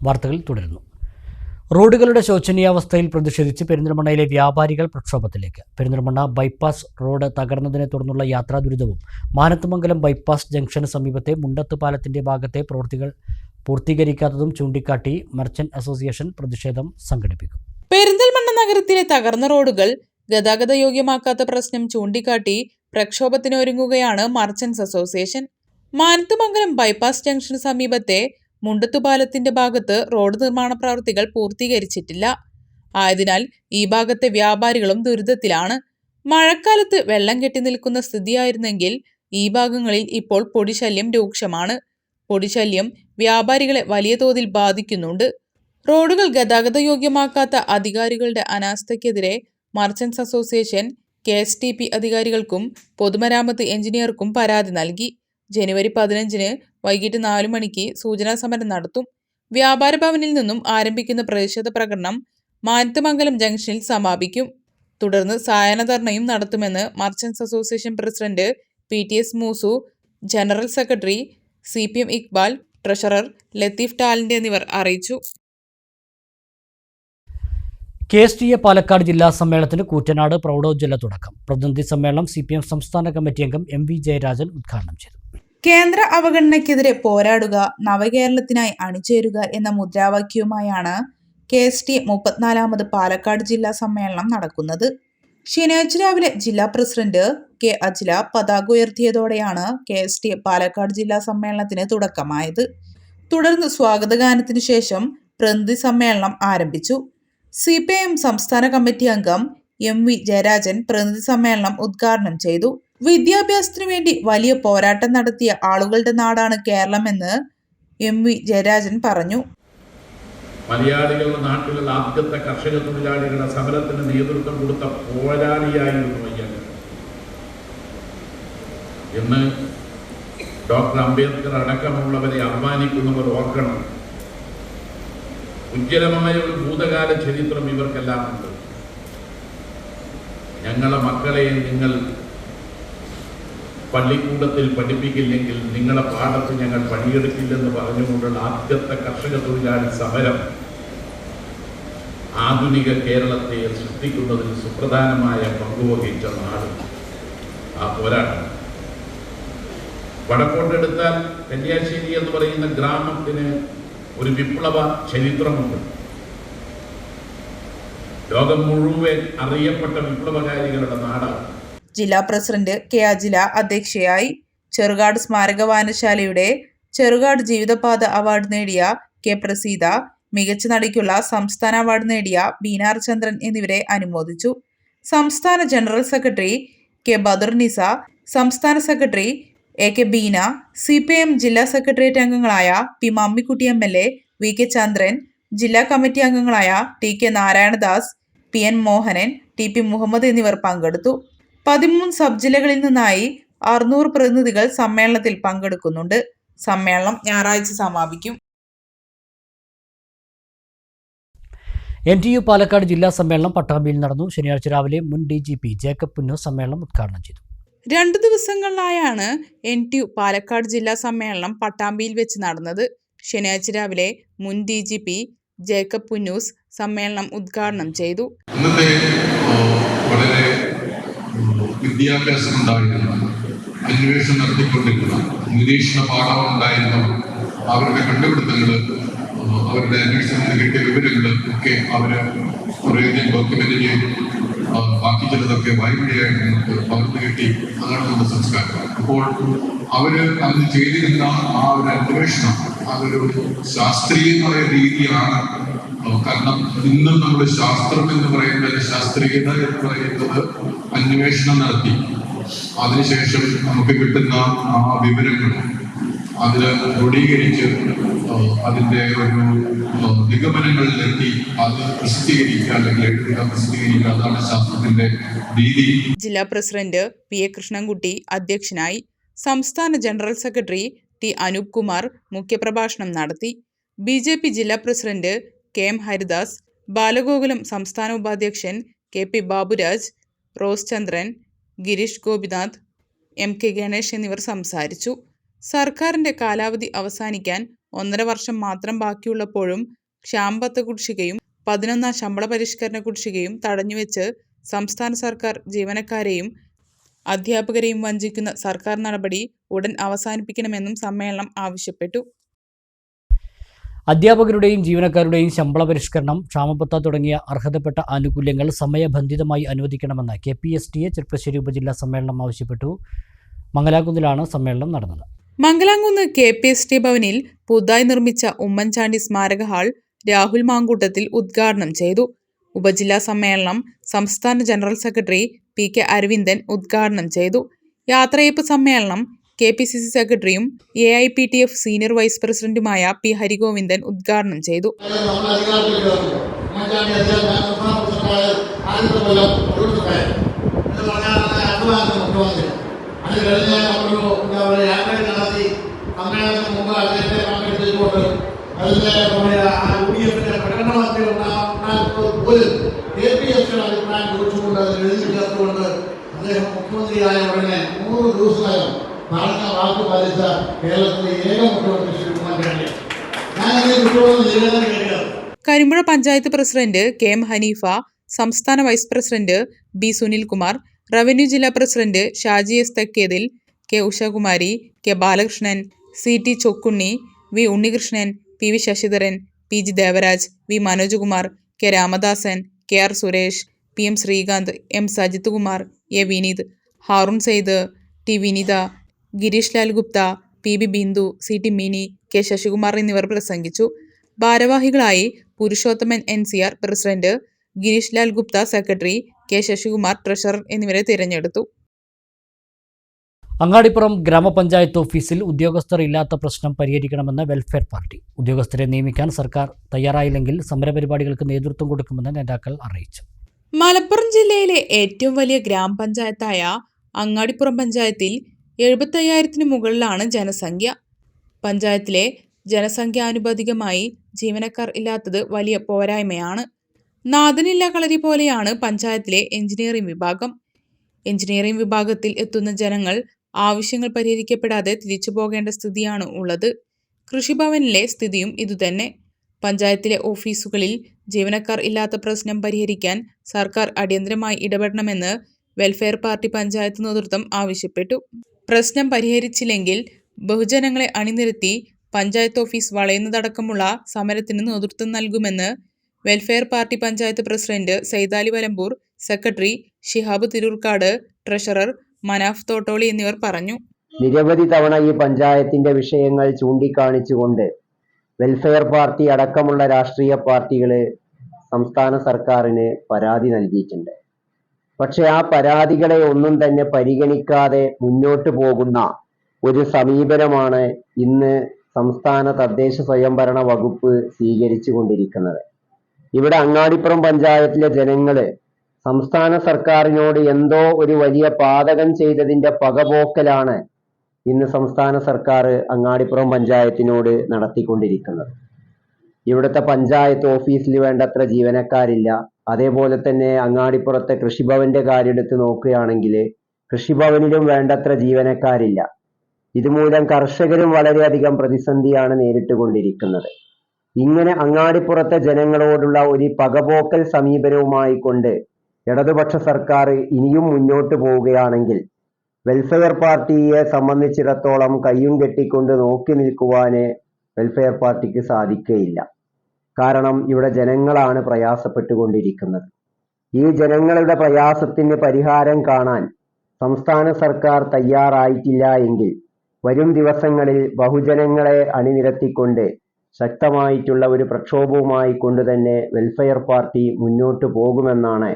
വാർത്തകൾ തുടരുന്നു. റോഡുകളുടെ ശോചനീയാവസ്ഥയിൽ പ്രതിഷേധിച്ച് പെരിന്തൽമണ്ണയിലെ വ്യാപാരികൾ പ്രക്ഷോഭത്തിലേക്ക്. പെരിന്തൽമണ്ണ ബൈപ്പാസ് റോഡ് തകർന്നതിനെ തുടർന്നുള്ള യാത്രാ ദുരിതവും മാനത്തുമംഗലം ബൈപ്പാസ് ജംഗ്ഷന് സമീപത്തെ മുണ്ടത്ത് പാലത്തിന്റെ ഭാഗത്തെ പ്രവൃത്തികൾ പൂർത്തീകരിക്കാത്തതും ചൂണ്ടിക്കാട്ടി മർച്ചന്റ് അസോസിയേഷൻ പ്രതിഷേധം സംഘടിപ്പിക്കും. പെരിന്തൽമണ്ണ നഗരത്തിലെ തകർന്ന റോഡുകൾ ഗതാഗത യോഗ്യമാക്കാത്ത പ്രശ്നം ചൂണ്ടിക്കാട്ടി പ്രക്ഷോഭത്തിനൊരുങ്ങുകയാണ് മർച്ചന്റ്സ് അസോസിയേഷൻ. മാനത്തുമംഗലം ബൈപ്പാസ് ജംഗ്ഷന് സമീപത്തെ മുണ്ടത്തുപാലത്തിന്റെ ഭാഗത്ത് റോഡ് നിർമ്മാണ പ്രവൃത്തികൾ പൂർത്തീകരിച്ചിട്ടില്ല. ആയതിനാൽ ഈ ഭാഗത്തെ വ്യാപാരികളും ദുരിതത്തിലാണ്. മഴക്കാലത്ത് വെള്ളം കെട്ടി നിൽക്കുന്ന സ്ഥിതിയായിരുന്നെങ്കിൽ ഈ ഭാഗങ്ങളിൽ ഇപ്പോൾ പൊടിശല്യം രൂക്ഷമാണ്. പൊടിശല്യം വ്യാപാരികളെ വലിയ തോതിൽ ബാധിക്കുന്നുണ്ട്. റോഡുകൾ ഗതാഗത യോഗ്യമാക്കാത്ത അധികാരികളുടെ അനാസ്ഥയ്ക്കെതിരെ മർച്ചന്റ്സ് അസോസിയേഷൻ KSTP അധികാരികൾക്കും പൊതുമരാമത്ത് എഞ്ചിനീയർക്കും പരാതി നൽകി. ജനുവരി 15-ന് വൈകിട്ട് 4 മണിക്ക് സൂചനാ സമരം നടത്തും. വ്യാപാര ഭവനിൽ നിന്നും ആരംഭിക്കുന്ന പ്രതിഷേധ പ്രകടനം മാനത്തുമംഗലം ജംഗ്ഷനിൽ സമാപിക്കും. തുടർന്ന് സായാഹ്ന ധർണയും നടത്തുമെന്ന് merchants association president PTS Moosu, general secretary CPM Iqbal, treasurer Latheef talent എന്നിവർ അറിയിച്ചു. KSTA പാലക്കാട് ജില്ലാ സമ്മേളനത്തിന് കൂറ്റനാട് പ്രൗഢോജ്വല തുടക്കം. പ്രതിനിധി സമ്മേളനം CPM സംസ്ഥാന കമ്മിറ്റി അംഗം MV ജയരാജൻ ഉദ്ഘാടനം ചെയ്തു. കേന്ദ്ര അവഗണനയ്ക്കെതിരെ പോരാടുക, നവകേരളത്തിനായി അണിചേരുക എന്ന മുദ്രാവാക്യവുമായാണ് KSTA 34ാമത് പാലക്കാട് ജില്ലാ സമ്മേളനം നടക്കുന്നത്. ശനിയാഴ്ച രാവിലെ ജില്ലാ പ്രസിഡന്റ് K അജില പതാക ഉയർത്തിയതോടെയാണ് KSTA പാലക്കാട് ജില്ലാ സമ്മേളനത്തിന് തുടക്കമായത്. തുടർന്ന് സ്വാഗതഗാനത്തിനു ശേഷം പ്രതിനിധി സമ്മേളനം ആരംഭിച്ചു. CPIM സംസ്ഥാന കമ്മിറ്റി അംഗം MV ജയരാജൻ പ്രതിനിധി സമ്മേളനം ഉദ്ഘാടനം ചെയ്തു. വിദ്യാഭ്യാസത്തിനു വേണ്ടി വലിയ പോരാട്ടം നടത്തിയ ആളുകളുടെ നാടാണ് കേരളമെന്ന് MV ജയരാജൻ പറഞ്ഞു. മലയാളികളുടെ നാട്ടിലുള്ള ആദ്യത്തെ കർഷക തൊഴിലാളികളുടെ സമരത്തിന് നേതൃത്വം കൊടുത്ത പോരാളിയായിരുന്നു അയ്യങ്കാളി. ഇന്ന് ഡോക്ടർ അംബേദ്കർ അടക്കമുള്ളവരെ അപമാനിക്കുന്നവർ ഓർക്കണം, ഉജ്ജ്വലമായ ഒരു ഭൂതകാല ചരിത്രം ഇവർക്കെല്ലാം ഉണ്ട്. ഞങ്ങളെ മക്കളെ നിങ്ങൾ പള്ളിക്കൂടത്തിൽ പഠിപ്പിക്കില്ലെങ്കിൽ നിങ്ങളെ പാടത്ത് ഞങ്ങൾ പണിയെടുക്കില്ലെന്ന് പറഞ്ഞുകൊണ്ടുള്ള ആദ്യത്തെ കർഷക തൊഴിലാളി സമരം ആധുനിക കേരളത്തെ സൃഷ്ടിക്കുന്നതിൽ സുപ്രധാനമായ പങ്കുവഹിച്ച നാട് ആ പോരാട്ടം. വടക്കോട്ടെടുത്താൽ കല്യാശ്ശേരി എന്ന് പറയുന്ന ഗ്രാമത്തിന് ഒരു വിപ്ലവ ചരിത്രമുണ്ട്. ലോകം മുഴുവൻ അറിയപ്പെട്ട വിപ്ലവകാരികളുടെ നാടാണ്. ജില്ലാ പ്രസിഡന്റ് കെ അജില അധ്യക്ഷയായി. ചെറുകാട് സ്മാരക വായനശാലയുടെ ചെറുകാട് ജീവിതപാത അവാർഡ് നേടിയ കെ പ്രസീത, മികച്ച നടിക്കുള്ള സംസ്ഥാന അവാർഡ് നേടിയ ബീനാർ ചന്ദ്രൻ എന്നിവരെ അനുമോദിച്ചു. സംസ്ഥാന ജനറൽ സെക്രട്ടറി കെ ബദറുന്നിസ, സംസ്ഥാന secretary A K Beena, CPIM ജില്ലാ സെക്രട്ടേറിയറ്റ് അംഗങ്ങളായ P Mammikutty MLA, V K Chandran, ജില്ലാ കമ്മിറ്റി അംഗങ്ങളായ TK Narayanadas, PN Mohanan, TP Muhammad എന്നിവർ പങ്കെടുത്തു. 13 സബ് ജില്ലകളിൽ നിന്നായി 600 പ്രതിനിധികൾ സമ്മേളനത്തിൽ പങ്കെടുക്കുന്നുണ്ട്. സമ്മേളനം ഞായറാഴ്ച സമാപിക്കും. NTU പാലക്കാട് ജില്ലാ സമ്മേളനം പട്ടാമ്പിയിൽ നടന്നു. ശനിയാഴ്ച രാവിലെ മുൻ DGP ജേക്കബ് പുന്നൂസ് സമ്മേളനം ഉദ്ഘാടനം ചെയ്തു. 2 ദിവസങ്ങളിലായാണ് NTU പാലക്കാട് ജില്ലാ സമ്മേളനം പട്ടാമ്പിയിൽ വെച്ച് നടന്നത്. ശനിയാഴ്ച രാവിലെ മുൻ DGP ജേക്കബ് പുന്നൂസ് സമ്മേളനം ഉദ്ഘാടനം ചെയ്തു. ഇന്നത്തെ വളരെ വിദ്യാഭ്യാസം ഉണ്ടായിരുന്ന, അന്വേഷണം നടത്തിക്കൊണ്ടിരുന്ന, നിരീക്ഷണ പാഠം ഉണ്ടായിരുന്ന അവരുടെ കണ്ടുപിടുത്തങ്ങൾ, അവരുടെ അന്വേഷണത്തിന് കിട്ടിയ വിവരങ്ങൾ ഒക്കെ അവര് കുറേയധികം ഡോക്യുമെന്റ് ചെയ്തു. ബാക്കി ചിലതൊക്കെ വായ്പയായിട്ട് നമുക്ക് പകർന്നു കിട്ടി. അതാണ് നമ്മുടെ സംസ്കാരം. അപ്പോൾ അവര് അന്ന് ചെയ്തിരുന്ന ആ ഒരു അന്വേഷണം അതൊരു ശാസ്ത്രീയമായ രീതിയാണ്. കാരണം ഇന്നും നമ്മുടെ ശാസ്ത്രം എന്ന് പറയുന്നത്, ശാസ്ത്രീയത എന്ന് പറയുന്നത് അന്വേഷണം നടത്തി അതിനുശേഷം നമുക്ക് കിട്ടുന്ന ആ വിവരങ്ങൾ അതിന് ക്രോഡീകരിച്ച് അതിന്റെ ഒരു നിഗമനങ്ങളിലെത്തി അത് പ്രസിദ്ധീകരിക്കുക, അല്ലെങ്കിൽ എഴുതുക, പ്രസിദ്ധീകരിക്കുക. അതാണ് ശാസ്ത്രത്തിന്റെ രീതി. ജില്ലാ പ്രസിഡന്റ് PA കൃഷ്ണൻകുട്ടി അധ്യക്ഷനായി. സംസ്ഥാന general secretary T Anoop Kumar മുഖ്യപ്രഭാഷണം നടത്തി. BJP ജില്ലാ പ്രസിഡന്റ് KM ഹരിദാസ്, ബാലഗോകുലം സംസ്ഥാന ഉപാധ്യക്ഷൻ KP ബാബുരാജ്, റോസ് ചന്ദ്രൻ, ഗിരീഷ് ഗോപിനാഥ്, MK ഗണേഷ് എന്നിവർ സംസാരിച്ചു. സർക്കാരിന്റെ കാലാവധി അവസാനിക്കാൻ 1.5 വർഷം മാത്രം ബാക്കിയുള്ളപ്പോഴും ക്ഷാമബത്ത കുടിശ്ശികയും 11ാം ശമ്പള പരിഷ്കരണ കുടിശ്ശികയും തടഞ്ഞുവെച്ച് സംസ്ഥാന സർക്കാർ ജീവനക്കാരെയും അധ്യാപകരെയും വഞ്ചിക്കുന്ന സർക്കാർ നടപടി ഉടൻ അവസാനിപ്പിക്കണമെന്നും സമ്മേളനം ആവശ്യപ്പെട്ടു. അധ്യാപകരുടെയും ജീവനക്കാരുടെയും ശമ്പള പരിഷ്കരണം, ക്ഷാമബത്ത തുടങ്ങിയ അർഹതപ്പെട്ട ആനുകൂല്യങ്ങൾ സമയബന്ധിതമായി അനുവദിക്കണമെന്ന് KPSTA ചെർപ്പശ്ശേരി ഉപജില്ലാ സമ്മേളനം ആവശ്യപ്പെട്ടു. മംഗലാകുന്നിലാണ് സമ്മേളനം നടന്നത്. മംഗലാംകുന്ന് KPSTA ഭവനിൽ പുതുതായി നിർമ്മിച്ച ഉമ്മൻചാണ്ടി സ്മാരക ഹാൾ രാഹുൽ മാങ്കൂട്ടത്തിൽ ഉദ്ഘാടനം ചെയ്തു. ഉപജില്ലാ സമ്മേളനം സംസ്ഥാന ജനറൽ സെക്രട്ടറി PK അരവിന്ദൻ ഉദ്ഘാടനം ചെയ്തു. യാത്രയയപ്പ് സമ്മേളനം KPCC സെക്രട്ടറിയും AIPTF സീനിയർ വൈസ് പ്രസിഡന്റുമായ P ഹരിഗോവിന്ദൻ ഉദ്ഘാടനം ചെയ്തു. അത് കഴിഞ്ഞ് നമ്മളൊരു യാത്ര നടത്തി സമ്മേളനത്തിന് മുമ്പ് അദ്ദേഹത്തെ പങ്കെടുത്തിട്ടുണ്ട്. അതിൻ്റെ UDF പ്രകടനമാക്കി പോലും KPSTA അഭിപ്രായം കുറിച്ചുകൊണ്ട് അത് എഴുതി ചേർത്തുകൊണ്ട് അദ്ദേഹം മുഖ്യമന്ത്രിയായ ഉടനെ 3 ദിവസക്കാലം പറഞ്ഞ വാക്ക് പാലിച്ച കേരളത്തിലെ ഏക മുഖ്യമന്ത്രി ശ്രീ ഉമ്മൻചാണ്ടി. ഞാനതിനെ കുറ്റമൊന്നും ചെയ്തതെന്ന് കേൾക്കാം. കരിമ്പുഴ പഞ്ചായത്ത് പ്രസിഡന്റ് KM ഹനീഫ, സംസ്ഥാന vice president B Sunilkumar, revenue ജില്ലാ president Shaji S Thekkethil, K Ushakumari, K Balakrishnan, CT Chokkunni, V Unnikrishnan, PV Sasidharan, PG Devaraj, V Manojkumar, K Ramadasan, KR Suresh, PM Sreekanth, M Sajith Kumar, A Vineeth, Haroon Sayed, T Vinitha, Girish Lal Gupta, PB Bindu, CT Mini, K Sasikumar എന്നിവർ പ്രസംഗിച്ചു. ഭാരവാഹികളായി Purushothaman NCR president, Girish Lal Gupta secretary, K Sasikumar treasurer എന്നിവരെ തിരഞ്ഞെടുത്തു. അങ്ങാടിപ്പുറം ഗ്രാമപഞ്ചായത്ത് ഓഫീസിൽ ഉദ്യോഗസ്ഥർ ഇല്ലാത്ത പ്രശ്നം പരിഹരിക്കണമെന്ന് വെൽഫെയർ പാർട്ടി. ഉദ്യോഗസ്ഥരെ നിയമിക്കാൻ സർക്കാർ തയ്യാറായില്ലെങ്കിൽ സമരപരിപാടികൾക്ക് നേതൃത്വം കൊടുക്കുമെന്ന് നേതാക്കൾ അറിയിച്ചു. മലപ്പുറം ജില്ലയിലെ ഏറ്റവും വലിയ ഗ്രാമപഞ്ചായത്തായ അങ്ങാടിപ്പുറം പഞ്ചായത്തിൽ 75,000-ന് മുകളിലാണ് ജനസംഖ്യ. പഞ്ചായത്തിലെ ജനസംഖ്യാനുപാതികമായി ജീവനക്കാർ ഇല്ലാത്തത് വലിയ പോരായ്മയാണ്. നാഥനില്ല കളരി പോലെയാണ് പഞ്ചായത്തിലെ എഞ്ചിനീയറിംഗ് വിഭാഗം. എഞ്ചിനീയറിംഗ് വിഭാഗത്തിൽ എത്തുന്ന ജനങ്ങൾ ആവശ്യങ്ങൾ പരിഹരിക്കപ്പെടാതെ തിരിച്ചു പോകേണ്ട സ്ഥിതിയാണ് ഉള്ളത്. കൃഷിഭവനിലെ സ്ഥിതിയും ഇതുതന്നെ. പഞ്ചായത്തിലെ ഓഫീസുകളിൽ ജീവനക്കാർ ഇല്ലാത്ത പ്രശ്നം പരിഹരിക്കാൻ സർക്കാർ അടിയന്തരമായി ഇടപെടണമെന്ന് വെൽഫെയർ പാർട്ടി പഞ്ചായത്ത് നേതൃത്വം ആവശ്യപ്പെട്ടു. പ്രശ്നം പരിഹരിച്ചില്ലെങ്കിൽ ബഹുജനങ്ങളെ അണിനിരത്തി പഞ്ചായത്ത് ഓഫീസ് വളയുന്നതടക്കമുള്ള സമരത്തിന് നേതൃത്വം നൽകുമെന്ന് Welfare Party panchayat president Saidali Valampur, secretary Shihab Tirurkad, treasurer Manaf Thottoli എന്നിവർ പറഞ്ഞു. നിരവധി തവണ ഈ പഞ്ചായത്തിന്റെ വിഷയങ്ങൾ ചൂണ്ടിക്കാണിച്ചുകൊണ്ട് വെൽഫെയർ പാർട്ടി അടക്കമുള്ള രാഷ്ട്രീയ പാർട്ടികൾ സംസ്ഥാന സർക്കാരിന് പരാതി നൽകിയിട്ടുണ്ട്. പക്ഷെ ആ പരാതികളെ ഒന്നും തന്നെ പരിഗണിക്കാതെ മുന്നോട്ട് പോകുന്ന ഒരു സമീപനമാണ് ഇന്ന് സംസ്ഥാന തദ്ദേശ സ്വയംഭരണ വകുപ്പ് സ്വീകരിച്ചു കൊണ്ടിരിക്കുന്നത്. ഇവിടെ അങ്ങാടിപ്പുറം പഞ്ചായത്തിലെ ജനങ്ങള് സംസ്ഥാന സർക്കാരിനോട് എന്തോ ഒരു വലിയ പാതകം ചെയ്തതിന്റെ പകപോക്കലാണ് ഇന്ന് സംസ്ഥാന സർക്കാർ അങ്ങാടിപ്പുറം പഞ്ചായത്തിനോട് നടത്തിക്കൊണ്ടിരിക്കുന്നത്. ഇവിടുത്തെ പഞ്ചായത്ത് ഓഫീസിൽ വേണ്ടത്ര ജീവനക്കാരില്ല. അതേപോലെ തന്നെ അങ്ങാടിപ്പുറത്തെ കൃഷിഭവന്റെ കാര്യം എടുത്ത് നോക്കുകയാണെങ്കിൽ കൃഷിഭവനിലും വേണ്ടത്ര ജീവനക്കാരില്ല. ഇതുമൂലം കർഷകരും വളരെയധികം പ്രതിസന്ധിയാണ് നേരിട്ടുകൊണ്ടിരിക്കുന്നത്. ഇങ്ങനെ അങ്ങാടിപ്പുറത്തെ ജനങ്ങളോടുള്ള ഒരു പകപോക്കൽ സമീപനവുമായി കൊണ്ട് ഇടതുപക്ഷ സർക്കാർ ഇനിയും മുന്നോട്ട് പോവുകയാണെങ്കിൽ വെൽഫെയർ പാർട്ടിയെ സംബന്ധിച്ചിടത്തോളം കയ്യും കെട്ടിക്കൊണ്ട് നോക്കി നിൽക്കുവാന് വെൽഫെയർ പാർട്ടിക്ക് സാധിക്കുകയില്ല. കാരണം ഇവിടെ ജനങ്ങളാണ് പ്രയാസപ്പെട്ടുകൊണ്ടിരിക്കുന്നത്. ഈ ജനങ്ങളുടെ പ്രയാസത്തിന് പരിഹാരം കാണാൻ സംസ്ഥാന സർക്കാർ തയ്യാറായിട്ടില്ല എങ്കിൽ വരും ദിവസങ്ങളിൽ ബഹുജനങ്ങളെ അണിനിരത്തിക്കൊണ്ട് ശക്തമായിട്ടുള്ള ഒരു പ്രക്ഷോഭവുമായി കൊണ്ട് തന്നെ വെൽഫെയർ പാർട്ടി മുന്നോട്ട് പോകുമെന്നാണ്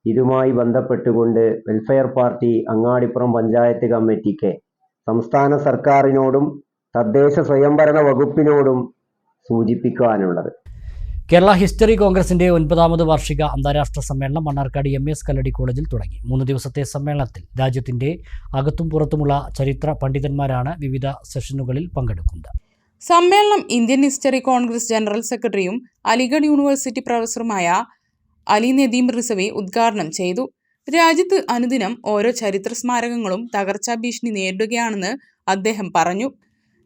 ഇതുമായി ബന്ധപ്പെട്ടുകൊണ്ട് വെൽഫെയർ പാർട്ടി അങ്ങാടിപ്പുറം പഞ്ചായത്ത് കമ്മിറ്റിക്ക് സംസ്ഥാന സർക്കാരിനോടും തദ്ദേശ സ്വയംഭരണ വകുപ്പിനോടും സൂചിപ്പിക്കാനുള്ളത്. കേരള ഹിസ്റ്ററി കോൺഗ്രസിന്റെ 9ാമത് വാർഷിക അന്താരാഷ്ട്ര സമ്മേളനം മണ്ണാർക്കാട് MS കല്ലടി കോളേജിൽ തുടങ്ങി. 3 ദിവസത്തെ സമ്മേളനത്തിൽ രാജ്യത്തിന്റെ അകത്തും പുറത്തുമുള്ള ചരിത്ര പണ്ഡിതന്മാരാണ് വിവിധ സെഷനുകളിൽ പങ്കെടുക്കുന്നത്. സമ്മേളനം ഇന്ത്യൻ ഹിസ്റ്ററി കോൺഗ്രസ് ജനറൽ സെക്രട്ടറിയും അലിഗഡ് യൂണിവേഴ്സിറ്റി പ്രൊഫസറുമായ അലി നദീം റിസവി ഉദ്ഘാടനം ചെയ്തു. രാജ്യത്ത് അനുദിനം ഓരോ ചരിത്ര സ്മാരകങ്ങളും തകർച്ചാ ഭീഷണി നേരിടുകയാണെന്ന് അദ്ദേഹം പറഞ്ഞു.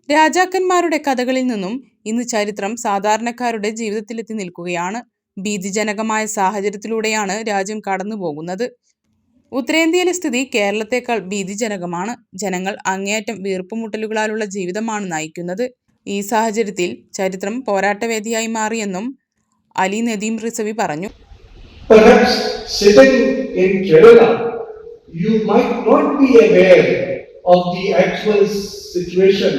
രാജാക്കന്മാരുടെ കഥകളിൽ നിന്നും ഇന്ന് ചരിത്രം സാധാരണക്കാരുടെ ജീവിതത്തിലെത്തി നിൽക്കുകയാണ്. ഭീതിജനകമായ സാഹചര്യത്തിലൂടെയാണ് രാജ്യം കടന്നുപോകുന്നത്. ഉത്തരേന്ത്യയിലെ സ്ഥിതി കേരളത്തെക്കാൾ ഭീതിജനകമാണ്. ജനങ്ങൾ അങ്ങേയറ്റം വീർപ്പുമുട്ടലുകളാലുള്ള ജീവിതമാണ് നയിക്കുന്നത്. ഈ സാഹചര്യത്തിൽ ചരിത്രം പോരാട്ടവേദിയായി മാറിയെന്നും അലി നദീം റിസവി പറഞ്ഞു. Perhaps sitting in Kerala, you might not be aware of the actual situation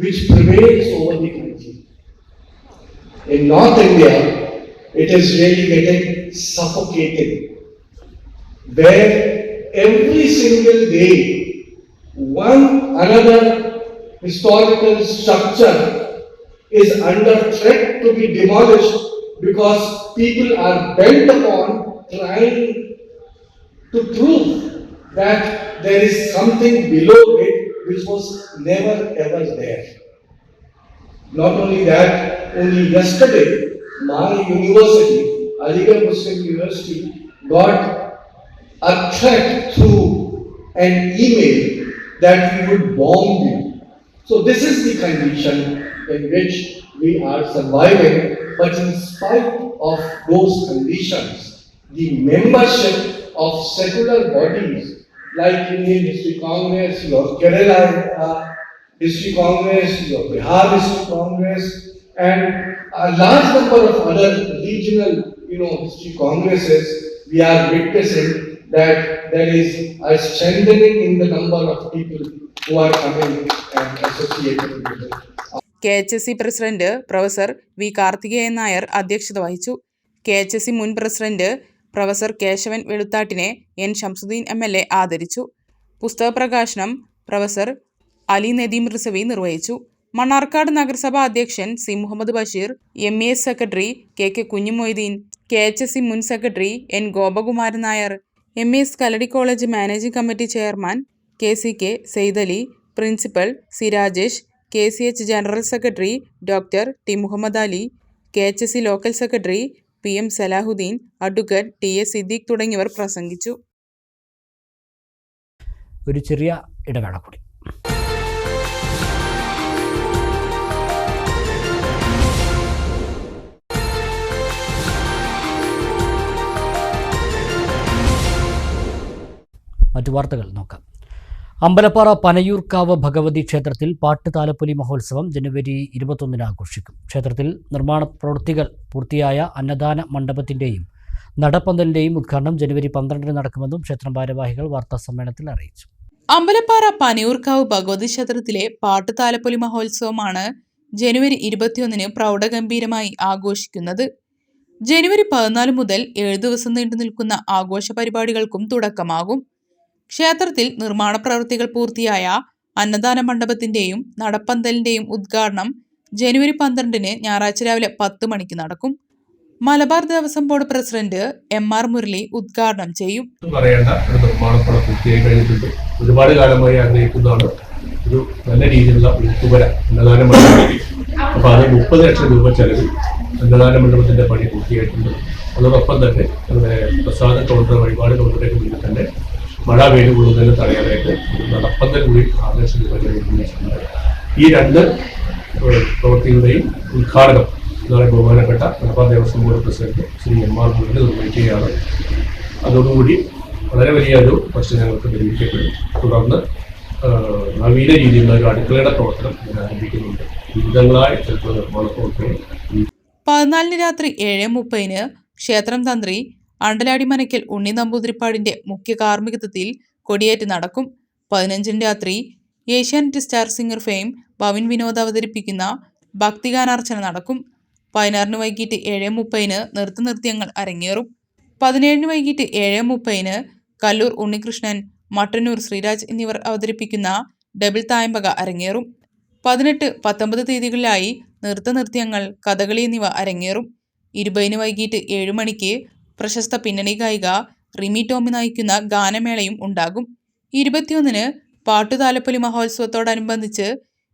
which prevails over the country. In North India, it is really getting suffocating, where every single day one another historical structure is under threat to be demolished because people are bent upon trying to prove that there is something below it which was never ever there. Not only that, only yesterday my university, Aligarh Muslim University, got a threat through an email that we would bomb you. So this is the condition in which we are surviving. But in spite of those conditions, the membership of secular bodies like Indian History Congress, your Kerala History Congress, your Bihar History Congress, and a large number of other regional, history congresses, we are witnessing that there is a strengthening in the number of people who are coming and associated with it. KHSE president professor V Karthikeyan Nair അധ്യക്ഷത വഹിച്ചു. KHSE മുൻ president professor Keshavan വെളുത്താട്ടിനെ N. Shamsuddin MLA ആദരിച്ചു. പുസ്തക പ്രകാശനം professor Ali Nadeem റിസവി നിർവഹിച്ചു. മണ്ണാർക്കാട് നഗരസഭാ അധ്യക്ഷൻ C Muhammad Basheer, MES secretary K Kunhumoideen, KHSE മുൻ secretary N Gopakumaran Nair, MES Kaladi college managing committee chairman KCK Saidali, principal C Rajesh, KCH general secretary doctor T Muhammad Ali, KHSE local secretary PM Salahuddin, advocate TS Siddique തുടങ്ങിയവർ പ്രസംഗിച്ചു. ഒരു ചെറിയ ഇടവേള കൂടി. മറ്റു വാർത്തകൾ നോക്കാം. അമ്പലപ്പാറ പനയൂർക്കാവ് ഭഗവതി ക്ഷേത്രത്തിൽ പാട്ട് താലപ്പൊലി മഹോത്സവം ജനുവരി 21 ആഘോഷിക്കും. ക്ഷേത്രത്തിൽ നിർമ്മാണ പ്രവൃത്തികൾ പൂർത്തിയായ അന്നദാന മണ്ഡപത്തിൻ്റെയും നടപ്പന്തലിൻ്റെയും ഉദ്ഘാടനം ജനുവരി 12 നടക്കുമെന്നും ക്ഷേത്രം ഭാരവാഹികൾ വാർത്താസമ്മേളനത്തിൽ അറിയിച്ചു. അമ്പലപ്പാറ പനയൂർക്കാവ് ഭഗവതി ക്ഷേത്രത്തിലെ പാട്ട് താലപ്പൊലി മഹോത്സവമാണ് ജനുവരി 21 പ്രൗഢഗംഭീരമായി ആഘോഷിക്കുന്നത്. ജനുവരി 14 മുതൽ 7 ദിവസം നീണ്ടു നിൽക്കുന്ന ആഘോഷ പരിപാടികൾക്കും തുടക്കമാകും. ക്ഷേത്രത്തിൽ നിർമ്മാണ പ്രവൃത്തികൾ പൂർത്തിയായ അന്നദാന മണ്ഡപത്തിന്റെയും നടപ്പന്തലിന്റെയും ഉദ്ഘാടനം ജനുവരി 12 ഞായറാഴ്ച രാവിലെ 10 മണിക്ക് നടക്കും. Malabar Devaswom board president MR Murali ഉദ്ഘാടനം ചെയ്യും. പറയേണ്ട ഒരു നിർമ്മാണപ്പണ പൂർത്തിയായി കഴിഞ്ഞിട്ടുണ്ട്. ഒരുപാട് കാലമായി ആഗ്രഹിക്കുന്നതാണ് ഒരു നല്ല രീതിയിലുള്ള ഉൾത്തുവര അന്നദാന മണ്ഡപം. അപ്പോൾ അത് 30 ലക്ഷം രൂപ ചെലവിൽ അന്നദാന മണ്ഡപത്തിന്റെ പണി പൂർത്തിയായിട്ടുണ്ട്. അതോടൊപ്പം തന്നെ നമ്മുടെ പ്രസാദ കൗണ്ടർ വഴിപാട് കൗണ്ടറിലേക്ക് മുന്നിൽ തന്നെ മഴ വെയിൽ കൊള്ളുന്നതിന് തടയാനായിട്ട് ഒരു നടപ്പന്തൽ കൂടി 6 ലക്ഷം രൂപ ചെലവിട്ടുണ്ട്. ഈ രണ്ട് പ്രവൃത്തികളുടെയും ഉദ്ഘാടനം നാളെ ബഹുമാനപ്പെട്ട Malabar Devaswom board president Shri MR Murali നിർവഹിക്കുകയാണ്. അതോടുകൂടി വളരെ വലിയൊരു പ്രശ്നം ഞങ്ങൾക്ക് പരിഹരിക്കപ്പെടും. തുടർന്ന് നവീന രീതിയിലുള്ള ഒരു അടുക്കളയുടെ പ്രവർത്തനം ഞാൻ ആരംഭിക്കുന്നുണ്ട്. വിവിധങ്ങളായ ക്ഷേത്ര നിർമ്മാണ പ്രവർത്തനങ്ങൾ 14 രാത്രി 7:30 ക്ഷേത്രം തന്ത്രി അണ്ടലാടി മനക്കൽ ഉണ്ണി നമ്പൂതിരിപ്പാടിന്റെ മുഖ്യ കാർമ്മികത്വത്തിൽ കൊടിയേറ്റ് നടക്കും. 15 രാത്രി Asianet star singer fame Bhavin Vinod അവതരിപ്പിക്കുന്ന ഭക്തിഗാനാർച്ചന നടക്കും. 16 വൈകിട്ട് 7:30 നൃത്തനൃത്യങ്ങൾ അരങ്ങേറും. 17 വൈകിട്ട് 7:30 കല്ലൂർ ഉണ്ണികൃഷ്ണൻ, മട്ടന്നൂർ ശ്രീരാജ് എന്നിവർ അവതരിപ്പിക്കുന്ന ഡബിൾ തായമ്പക അരങ്ങേറും. 18, 19 തീയതികളിലായി നൃത്തനൃത്യങ്ങൾ, കഥകളി എന്നിവ അരങ്ങേറും. 20 വൈകിട്ട് 7 മണിക്ക് പ്രശസ്ത പിന്നണി ഗായിക റിമി ടോമി നയിക്കുന്ന ഗാനമേളയും ഉണ്ടാകും. 21 പാട്ടുതാലപ്പൊലി മഹോത്സവത്തോടനുബന്ധിച്ച്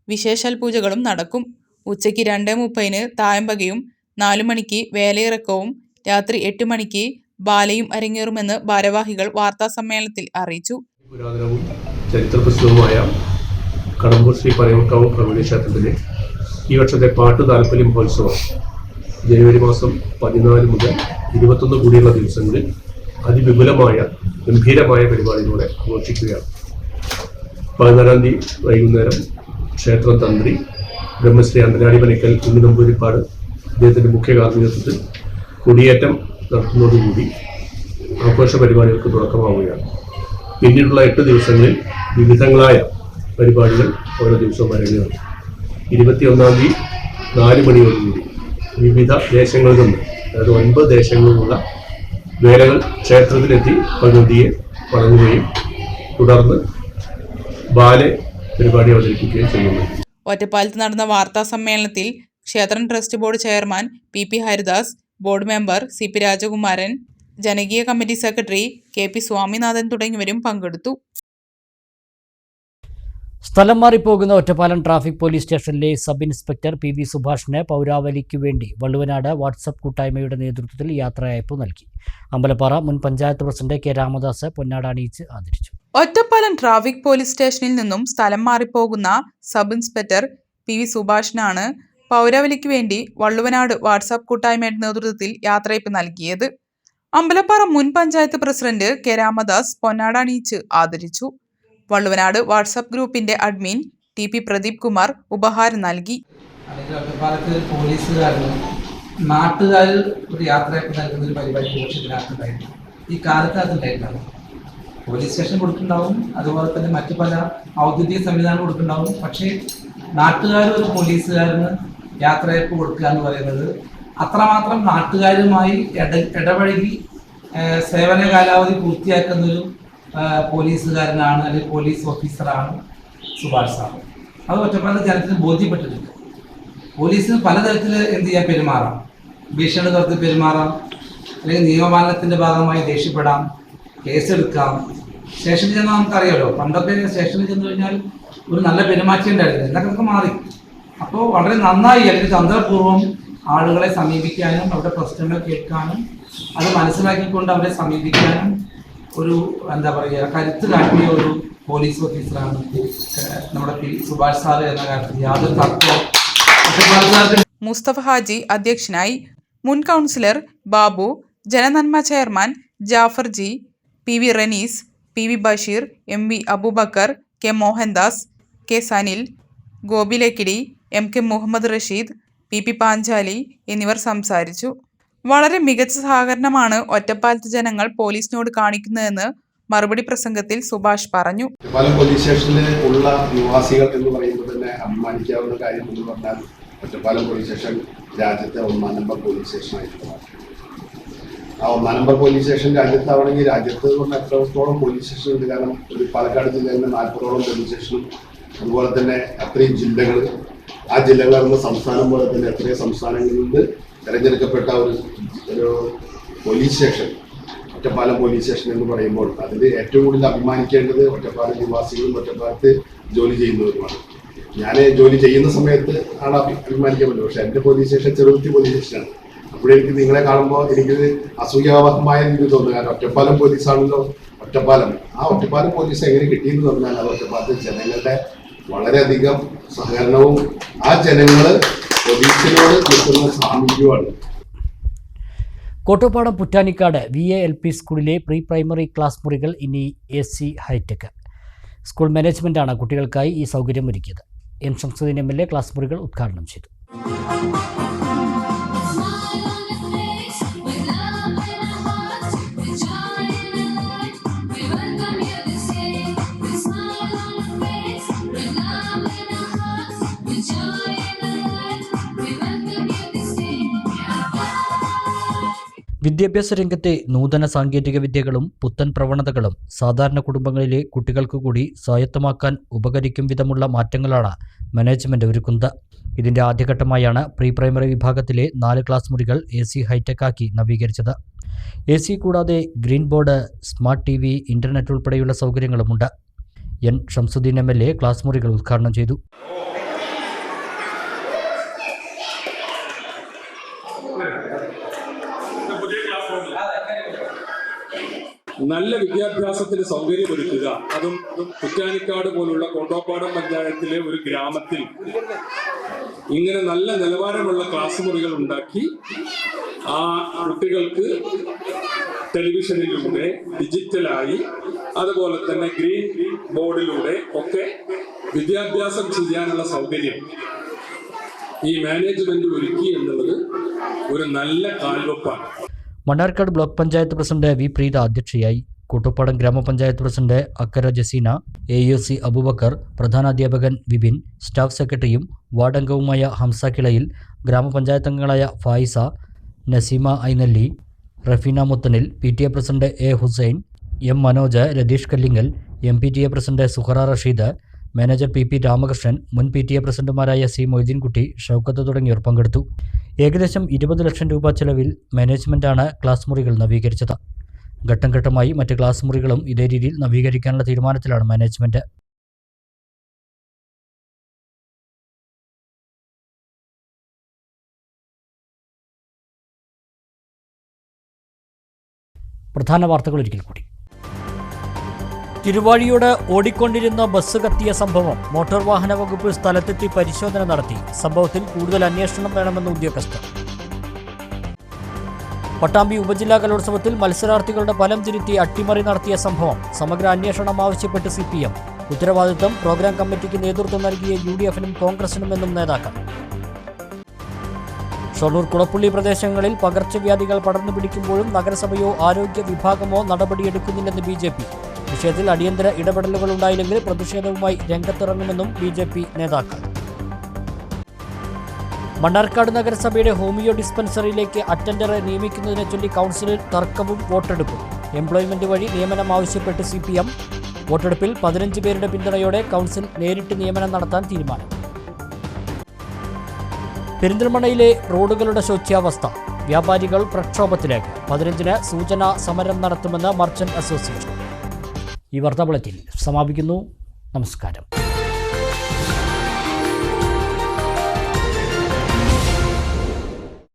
വിശേഷാൽ പൂജകളും നടക്കും. ഉച്ചയ്ക്ക് 2:30 തായമ്പകയും 4 മണിക്ക് വേലയിറക്കവും രാത്രി 8 മണിക്ക് ബാലയും അരങ്ങേറുമെന്ന് ഭാരവാഹികൾ വാർത്താസമ്മേളനത്തിൽ അറിയിച്ചു. പുരാതനവും ചരിത്രപ്രസിദ്ധവുമായ കടമ്പൂർ ശ്രീ പനയൂർക്കാവ് ഭഗവതി ക്ഷേത്രത്തിലെ ഈ വർഷത്തെ പാട്ട് താലപ്പൊലി മഹോത്സവം ജനുവരി മാസം 14 മുതൽ 21 കൂടിയുള്ള ദിവസങ്ങളിൽ അതിവിപുലമായ ഗംഭീരമായ പരിപാടികളോടെ ആഘോഷിക്കുകയാണ്. 14-ാം തീയതി വൈകുന്നേരം ക്ഷേത്രം തന്ത്രി ബ്രഹ്മശ്രീ അണ്ടലാടി മനക്കൽ ഉണ്ണി നമ്പൂതിരിപ്പാട് അദ്ദേഹത്തിൻ്റെ മുഖ്യ കാർമ്മികത്വത്തിൽ കൊടിയേറ്റം നടത്തുന്നതോടുകൂടി ആഘോഷ പരിപാടികൾക്ക് തുടക്കമാവുകയാണ്. പിന്നീടുള്ള 8 ദിവസങ്ങളിൽ വിവിധങ്ങളായ പരിപാടികൾ ഓരോ ദിവസവും അരങ്ങേറും. 21-ാം തീയതി 4 മണിയോടുകൂടി വിവിധ ദേശങ്ങളിൽ നിന്ന്, അതായത് 9 ദേശങ്ങളിലുള്ള വേലകൾ ക്ഷേത്രത്തിലെത്തി ഭഗവതിയെ വണങ്ങുകയും തുടർന്ന് ബാലെ പരിപാടി അവതരിപ്പിക്കുകയും ചെയ്യുന്നു. ഒറ്റപ്പാലത്ത് നടന്ന വാർത്താ സമ്മേളനത്തിൽ ക്ഷേത്രം trust board chairman PP Haridas, board member CP രാജകുമാരൻ, ജനകീയ കമ്മിറ്റി സെക്രട്ടറി KP സ്വാമിനാഥൻ തുടങ്ങിയവരും പങ്കെടുത്തു. സ്ഥലം മാറിപ്പോകുന്ന ഒറ്റപ്പാലം ട്രാഫിക് പോലീസ് സ്റ്റേഷനിലെ സബ് ഇൻസ്പെക്ടർ PV സുഭാഷിന് പൗരാവലിക്കു വേണ്ടി വള്ളുവനാട് വാട്സപ്പ് കൂട്ടായ്മയുടെ നേതൃത്വത്തിൽ യാത്രയയപ്പ് നൽകി. അമ്പലപ്പാറ മുൻ പഞ്ചായത്ത് പ്രസിഡന്റ് K രാമദാസ് പൊന്നാട അണിയിച്ച് ആദരിച്ചു. ഒറ്റപ്പാലം ട്രാഫിക് പോലീസ് സ്റ്റേഷനിൽ നിന്നും സ്ഥലം മാറിപ്പോകുന്ന സബ് ഇൻസ്പെക്ടർ PV സുഭാഷിനാണ് പൗരാവലിക്ക് വേണ്ടി വള്ളുവനാട് വാട്സാപ്പ് കൂട്ടായ്മയുടെ നേതൃത്വത്തിൽ യാത്രയയപ്പ് നൽകിയത്. അമ്പലപ്പാറ മുൻ പഞ്ചായത്ത് പ്രസിഡന്റ് K രാമദാസ് പൊന്നാട അണിയിച്ച് ആദരിച്ചു. വള്ളുവനാട് വാട്സാപ്പ് ഗ്രൂപ്പിന്റെ അഡ്മിൻ TP പ്രദീപ് കുമാർ ഉപഹാരം നൽകി. ഒറ്റപ്പാലത്ത് പോലീസുകാരനും നാട്ടുകാരിൽ ഒരു യാത്രയയപ്പ് നൽകുന്ന ഒരു പരിപാടി ഇതിനകത്തുണ്ടായിരുന്നു. ഈ കാലത്ത് അതുണ്ടായിട്ടാണ്. പോലീസ് സ്റ്റേഷൻ കൊടുക്കുന്നുണ്ടാവും, അതുപോലെ തന്നെ മറ്റു പല ഔദ്യോഗിക സംവിധാനം കൊടുക്കുന്നുണ്ടാവും. പക്ഷേ നാട്ടുകാർ ഒരു പോലീസുകാരന് യാത്രയയപ്പ് കൊടുക്കുക എന്ന് പറയുന്നത് അത്രമാത്രം നാട്ടുകാരുമായി ഇടപഴകി സേവന കാലാവധി പൂർത്തിയാക്കുന്നൊരു പോലീസുകാരനാണ്, അല്ലെങ്കിൽ പോലീസ് ഓഫീസറാണ്. സുഭാഷ് സാർ. അത് ഒറ്റപ്പാലത്തെ ജനത്തിന് ബോധ്യപ്പെട്ടിട്ടുണ്ട്. പോലീസിന് പലതരത്തിൽ എന്ത് ചെയ്യാൻ പെരുമാറാം, ഭീഷണി തരത്തിൽ പെരുമാറാം, അല്ലെങ്കിൽ നിയമപാലനത്തിൻ്റെ ഭാഗമായി ദേഷ്യപ്പെടാം, കേസെടുക്കാം. സ്റ്റേഷനിൽ ചെന്നാൽ നമുക്കറിയാമല്ലോ, പണ്ടൊക്കെ സ്റ്റേഷനിൽ ചെന്ന് കഴിഞ്ഞാൽ ഒരു നല്ല പെരുമാറ്റം ഉണ്ടായിരുന്നു, എന്നൊക്കെ മാറി. അപ്പോൾ വളരെ നന്നായി അല്ലെങ്കിൽ തന്ത്രപൂർവ്വം ആളുകളെ സമീപിക്കാനും അവരുടെ പ്രശ്നങ്ങൾ കേൾക്കാനും അത് മനസ്സിലാക്കിക്കൊണ്ട് അവരെ സമീപിക്കാനും ഒരു എന്താ പറയുക കരുത്ത് കാട്ടിയ ഒരു പോലീസ് ഓഫീസറാണ് നമ്മുടെ സുഭാഷ് സാറ് എന്ന കാര്യത്തിൽ യാതൊരു തർക്കവും. മുസ്തഫ ഹാജി അധ്യക്ഷനായി. മുൻ കൗൺസിലർ ബാബു, ജനനന്മ chairman Jafar G, PV Renees, PV Basheer, MV Aboobacker, K Mohandas, K Sanil, ഗോപിലേക്കിടി, MK മുഹമ്മദ് റഷീദ്, PP പാഞ്ചാലി എന്നിവർ സംസാരിച്ചു. വളരെ മികച്ച സഹകരണമാണ് ഒറ്റപ്പാലത്ത് ജനങ്ങൾ പോലീസിനോട് കാണിക്കുന്നതെന്ന് മറുപടി പ്രസംഗത്തിൽ സുഭാഷ് പറഞ്ഞു. ഒറ്റപ്പാലം പോലീസ് സ്റ്റേഷനിൽ ഉള്ള നിവാസികൾ എന്ന് പറയുമ്പോൾ തന്നെ അഭിമാനിക്കാവുന്ന കാര്യം എന്ന് പറഞ്ഞാൽ ഒറ്റപ്പാലം പോലീസ് സ്റ്റേഷൻ രാജ്യത്തെ 1-ാം നമ്പർ പോലീസ് സ്റ്റേഷനായിട്ടുള്ളതാണ്. ആ 1-ാം നമ്പർ പോലീസ് സ്റ്റേഷൻ രാജ്യത്താവണമെങ്കിൽ രാജ്യത്ത് കൊണ്ട് എത്രത്തോളം പോലീസ് സ്റ്റേഷൻ ഉണ്ട്. കാരണം ഒരു പാലക്കാട് ജില്ലയിൽ 40ഓളം പോലീസ് സ്റ്റേഷനും അതുപോലെ തന്നെ അത്രയും ജില്ലകൾ, ആ ജില്ലകളാകുന്ന സംസ്ഥാനം പോലെ തന്നെ എത്രയും സംസ്ഥാനങ്ങളിൽ നിന്ന് തിരഞ്ഞെടുക്കപ്പെട്ട ഒരു police station Ottapalam police station എന്ന് പറയുമ്പോൾ അതിൽ ഏറ്റവും കൂടുതൽ അഭിമാനിക്കേണ്ടത് ഒറ്റപ്പാലം നിവാസികളും ഒറ്റപ്പാലത്ത് ജോലി ചെയ്യുന്നവരുമാണ്. ഞാൻ ജോലി ചെയ്യുന്ന സമയത്ത് ആണ് അഭിമാനിക്കാൻ പറ്റും. പക്ഷെ എൻ്റെ പോലീസ് സ്റ്റേഷൻ ചെറുകുത്തി പോലീസ് സ്റ്റേഷനാണ്. അപ്പോഴെനിക്ക് നിങ്ങളെ കാണുമ്പോൾ എനിക്കിത് അസൂയാവഹമായ എനിക്ക് തോന്നുന്നു. കാരണം ഒറ്റപ്പാലം പോലീസാണല്ലോ ഒറ്റപ്പാലം. ആ ഒറ്റപ്പാലം പോലീസ് എങ്ങനെ കിട്ടിയെന്ന് പറഞ്ഞാൽ അത് ഒറ്റപ്പാലത്തെ ജനങ്ങളുടെ വളരെയധികം സഹകരണവും ആ ജനങ്ങൾ പോലീസിനോട് കിട്ടുന്ന സാമീപ്യവുമാണ്. കോട്ടപ്പാടം പുറ്റാനിക്കാട് VALP സ്കൂളിലെ പ്രീ പ്രൈമറി ക്ലാസ് മുറികൾ ഇനി AC ഹൈടെക്. സ്കൂൾ മാനേജ്മെൻറ്റാണ് കുട്ടികൾക്കായി ഈ സൗകര്യം ഒരുക്കിയത്. M ശംസുദ്ദീൻ MLA ക്ലാസ് മുറികൾ ഉദ്ഘാടനം ചെയ്തു. വിദ്യാഭ്യാസ രംഗത്തെ നൂതന സാങ്കേതിക വിദ്യകളും പുത്തൻ പ്രവണതകളും സാധാരണ കുടുംബങ്ങളിലെ കുട്ടികൾക്ക് കൂടി സ്വായത്തമാക്കാൻ ഉപകരിക്കും വിധമുള്ള മാറ്റങ്ങളാണ് മാനേജ്മെൻറ്റ് ഒരുക്കുന്നത്. ഇതിൻ്റെ ആദ്യഘട്ടമായാണ് പ്രീ പ്രൈമറി വിഭാഗത്തിലെ 4 ക്ലാസ് മുറികൾ AC ഹൈടെക് ആക്കി നവീകരിച്ചത്. AC കൂടാതെ green board, smart TV, internet ഉൾപ്പെടെയുള്ള സൗകര്യങ്ങളുമുണ്ട്. N ശംസുദ്ദീൻ MLA ക്ലാസ് മുറികൾ ഉദ്ഘാടനം ചെയ്തു. നല്ല വിദ്യാഭ്യാസത്തിന് സൗകര്യമൊരുക്കുക, അതും കുറ്റാനിക്കാട് പോലുള്ള കോട്ടപ്പാടം പഞ്ചായത്തിലെ ഒരു ഗ്രാമത്തിൽ ഇങ്ങനെ നല്ല നിലവാരമുള്ള ക്ലാസ് മുറികൾ ഉണ്ടാക്കി ആ കുട്ടികൾക്ക് ടെലിവിഷനിലൂടെ, ഡിജിറ്റലായി, അതുപോലെ തന്നെ ഗ്രീൻ ബോർഡിലൂടെ ഒക്കെ വിദ്യാഭ്യാസം ചെയ്യാനുള്ള സൗകര്യം ഈ മാനേജ്മെന്റ് ഒരുക്കി എന്നുള്ളത് ഒരു നല്ല കാൽവെപ്പാണ്. Mannarkkad block panchayat president V Preetha അധ്യക്ഷയായി. കൂട്ടുപ്പാടം ഗ്രാമപഞ്ചായത്ത് പ്രസിഡന്റ് അക്കര ജസീന, AOC അബൂബക്കർ, പ്രധാനാധ്യാപകൻ വിപിൻ, സ്റ്റാഫ് സെക്രട്ടറിയും വാർഡംഗവുമായ ഹംസ കിളയിൽ, ഗ്രാമപഞ്ചായത്ത് അംഗങ്ങളായ Faiza, Naseema Ainalli, Rafeena Muthanil, PTA president A Hussain, M Manoj, Ratheesh Kallingal, MPTA president Suhara Rasheed, manager PP Ramakrishnan, മുൻ PTA പ്രസിഡന്റുമാരായ C മൊയ്തീൻകുട്ടി, ഷൗക്കത്ത് തുടങ്ങിയവർ പങ്കെടുത്തു. ഏകദേശം 20 ലക്ഷം രൂപ ചെലവിൽ മാനേജ്മെൻറ്റാണ് ക്ലാസ് മുറികൾ നവീകരിച്ചത്. ഘട്ടം ഘട്ടമായി മറ്റ് ക്ലാസ് മുറികളും ഇതേ രീതിയിൽ നവീകരിക്കാനുള്ള തീരുമാനത്തിലാണ് മാനേജ്മെൻറ്റ്. പ്രധാന വാർത്തകൾ ഒരിക്കൽ കൂടി. തിരുവാഴിയോട് ഓടിക്കൊണ്ടിരുന്ന ബസ് കത്തിയ സംഭവം. മോട്ടോർ വാഹന വകുപ്പ് സ്ഥലത്തെത്തി പരിശോധന നടത്തി. സംഭവത്തിൽ കൂടുതൽ അന്വേഷണം വേണമെന്ന് ഉദ്യോഗസ്ഥർ. പട്ടാമ്പി ഉപജില്ലാ കലോത്സവത്തിൽ മത്സരാർത്ഥികളുടെ ഫലം തിരുത്തി അട്ടിമറി നടത്തിയ സംഭവം. സമഗ്ര അന്വേഷണം ആവശ്യപ്പെട്ട് CPM. ഉത്തരവാദിത്തം പ്രോഗ്രാം കമ്മിറ്റിക്ക് നേതൃത്വം നൽകിയ UDF-നും കോൺഗ്രസിനുമെന്നും നേതാക്കൾ. ഷൊർണൂർ കുളപ്പുള്ളി പ്രദേശങ്ങളിൽ പകർച്ചവ്യാധികൾ പടർന്നു പിടിക്കുമ്പോഴും നഗരസഭയോ ആരോഗ്യ വിഭാഗമോ നടപടിയെടുക്കുന്നില്ലെന്ന് BJP. വിഷയത്തിൽ അടിയന്തര ഇടപെടലുകൾ ഉണ്ടായില്ലെങ്കിൽ പ്രതിഷേധവുമായി രംഗത്തിറങ്ങുമെന്നും BJP നേതാക്കൾ. മണ്ണാർക്കാട് നഗരസഭയുടെ ഹോമിയോ ഡിസ്പെൻസറിയിലേക്ക് അറ്റൻഡറെ നിയമിക്കുന്നതിനെ ചൊല്ലി കൗൺസിലിൽ തർക്കവും വോട്ടെടുപ്പും. എംപ്ലോയ്മെന്റ് വഴി നിയമനം ആവശ്യപ്പെട്ട് CPM. വോട്ടെടുപ്പിൽ 15 പേരുടെ പിന്തുണയോടെ കൗൺസിൽ നേരിട്ട് നിയമനം നടത്താൻ തീരുമാനം. പെരിന്തൽമണ്ണയിലെ റോഡുകളുടെ ശോച്യാവസ്ഥ. വ്യാപാരികൾ പ്രക്ഷോഭത്തിലേക്ക്. 15-ന് സൂചനാ സമരം നടത്തുമെന്ന് മർച്ചന്റ് അസോസിയേഷൻ. ഈ വാർത്താ ബുള്ളറ്റിൻ സമാപിക്കുന്നു. നമസ്കാരം.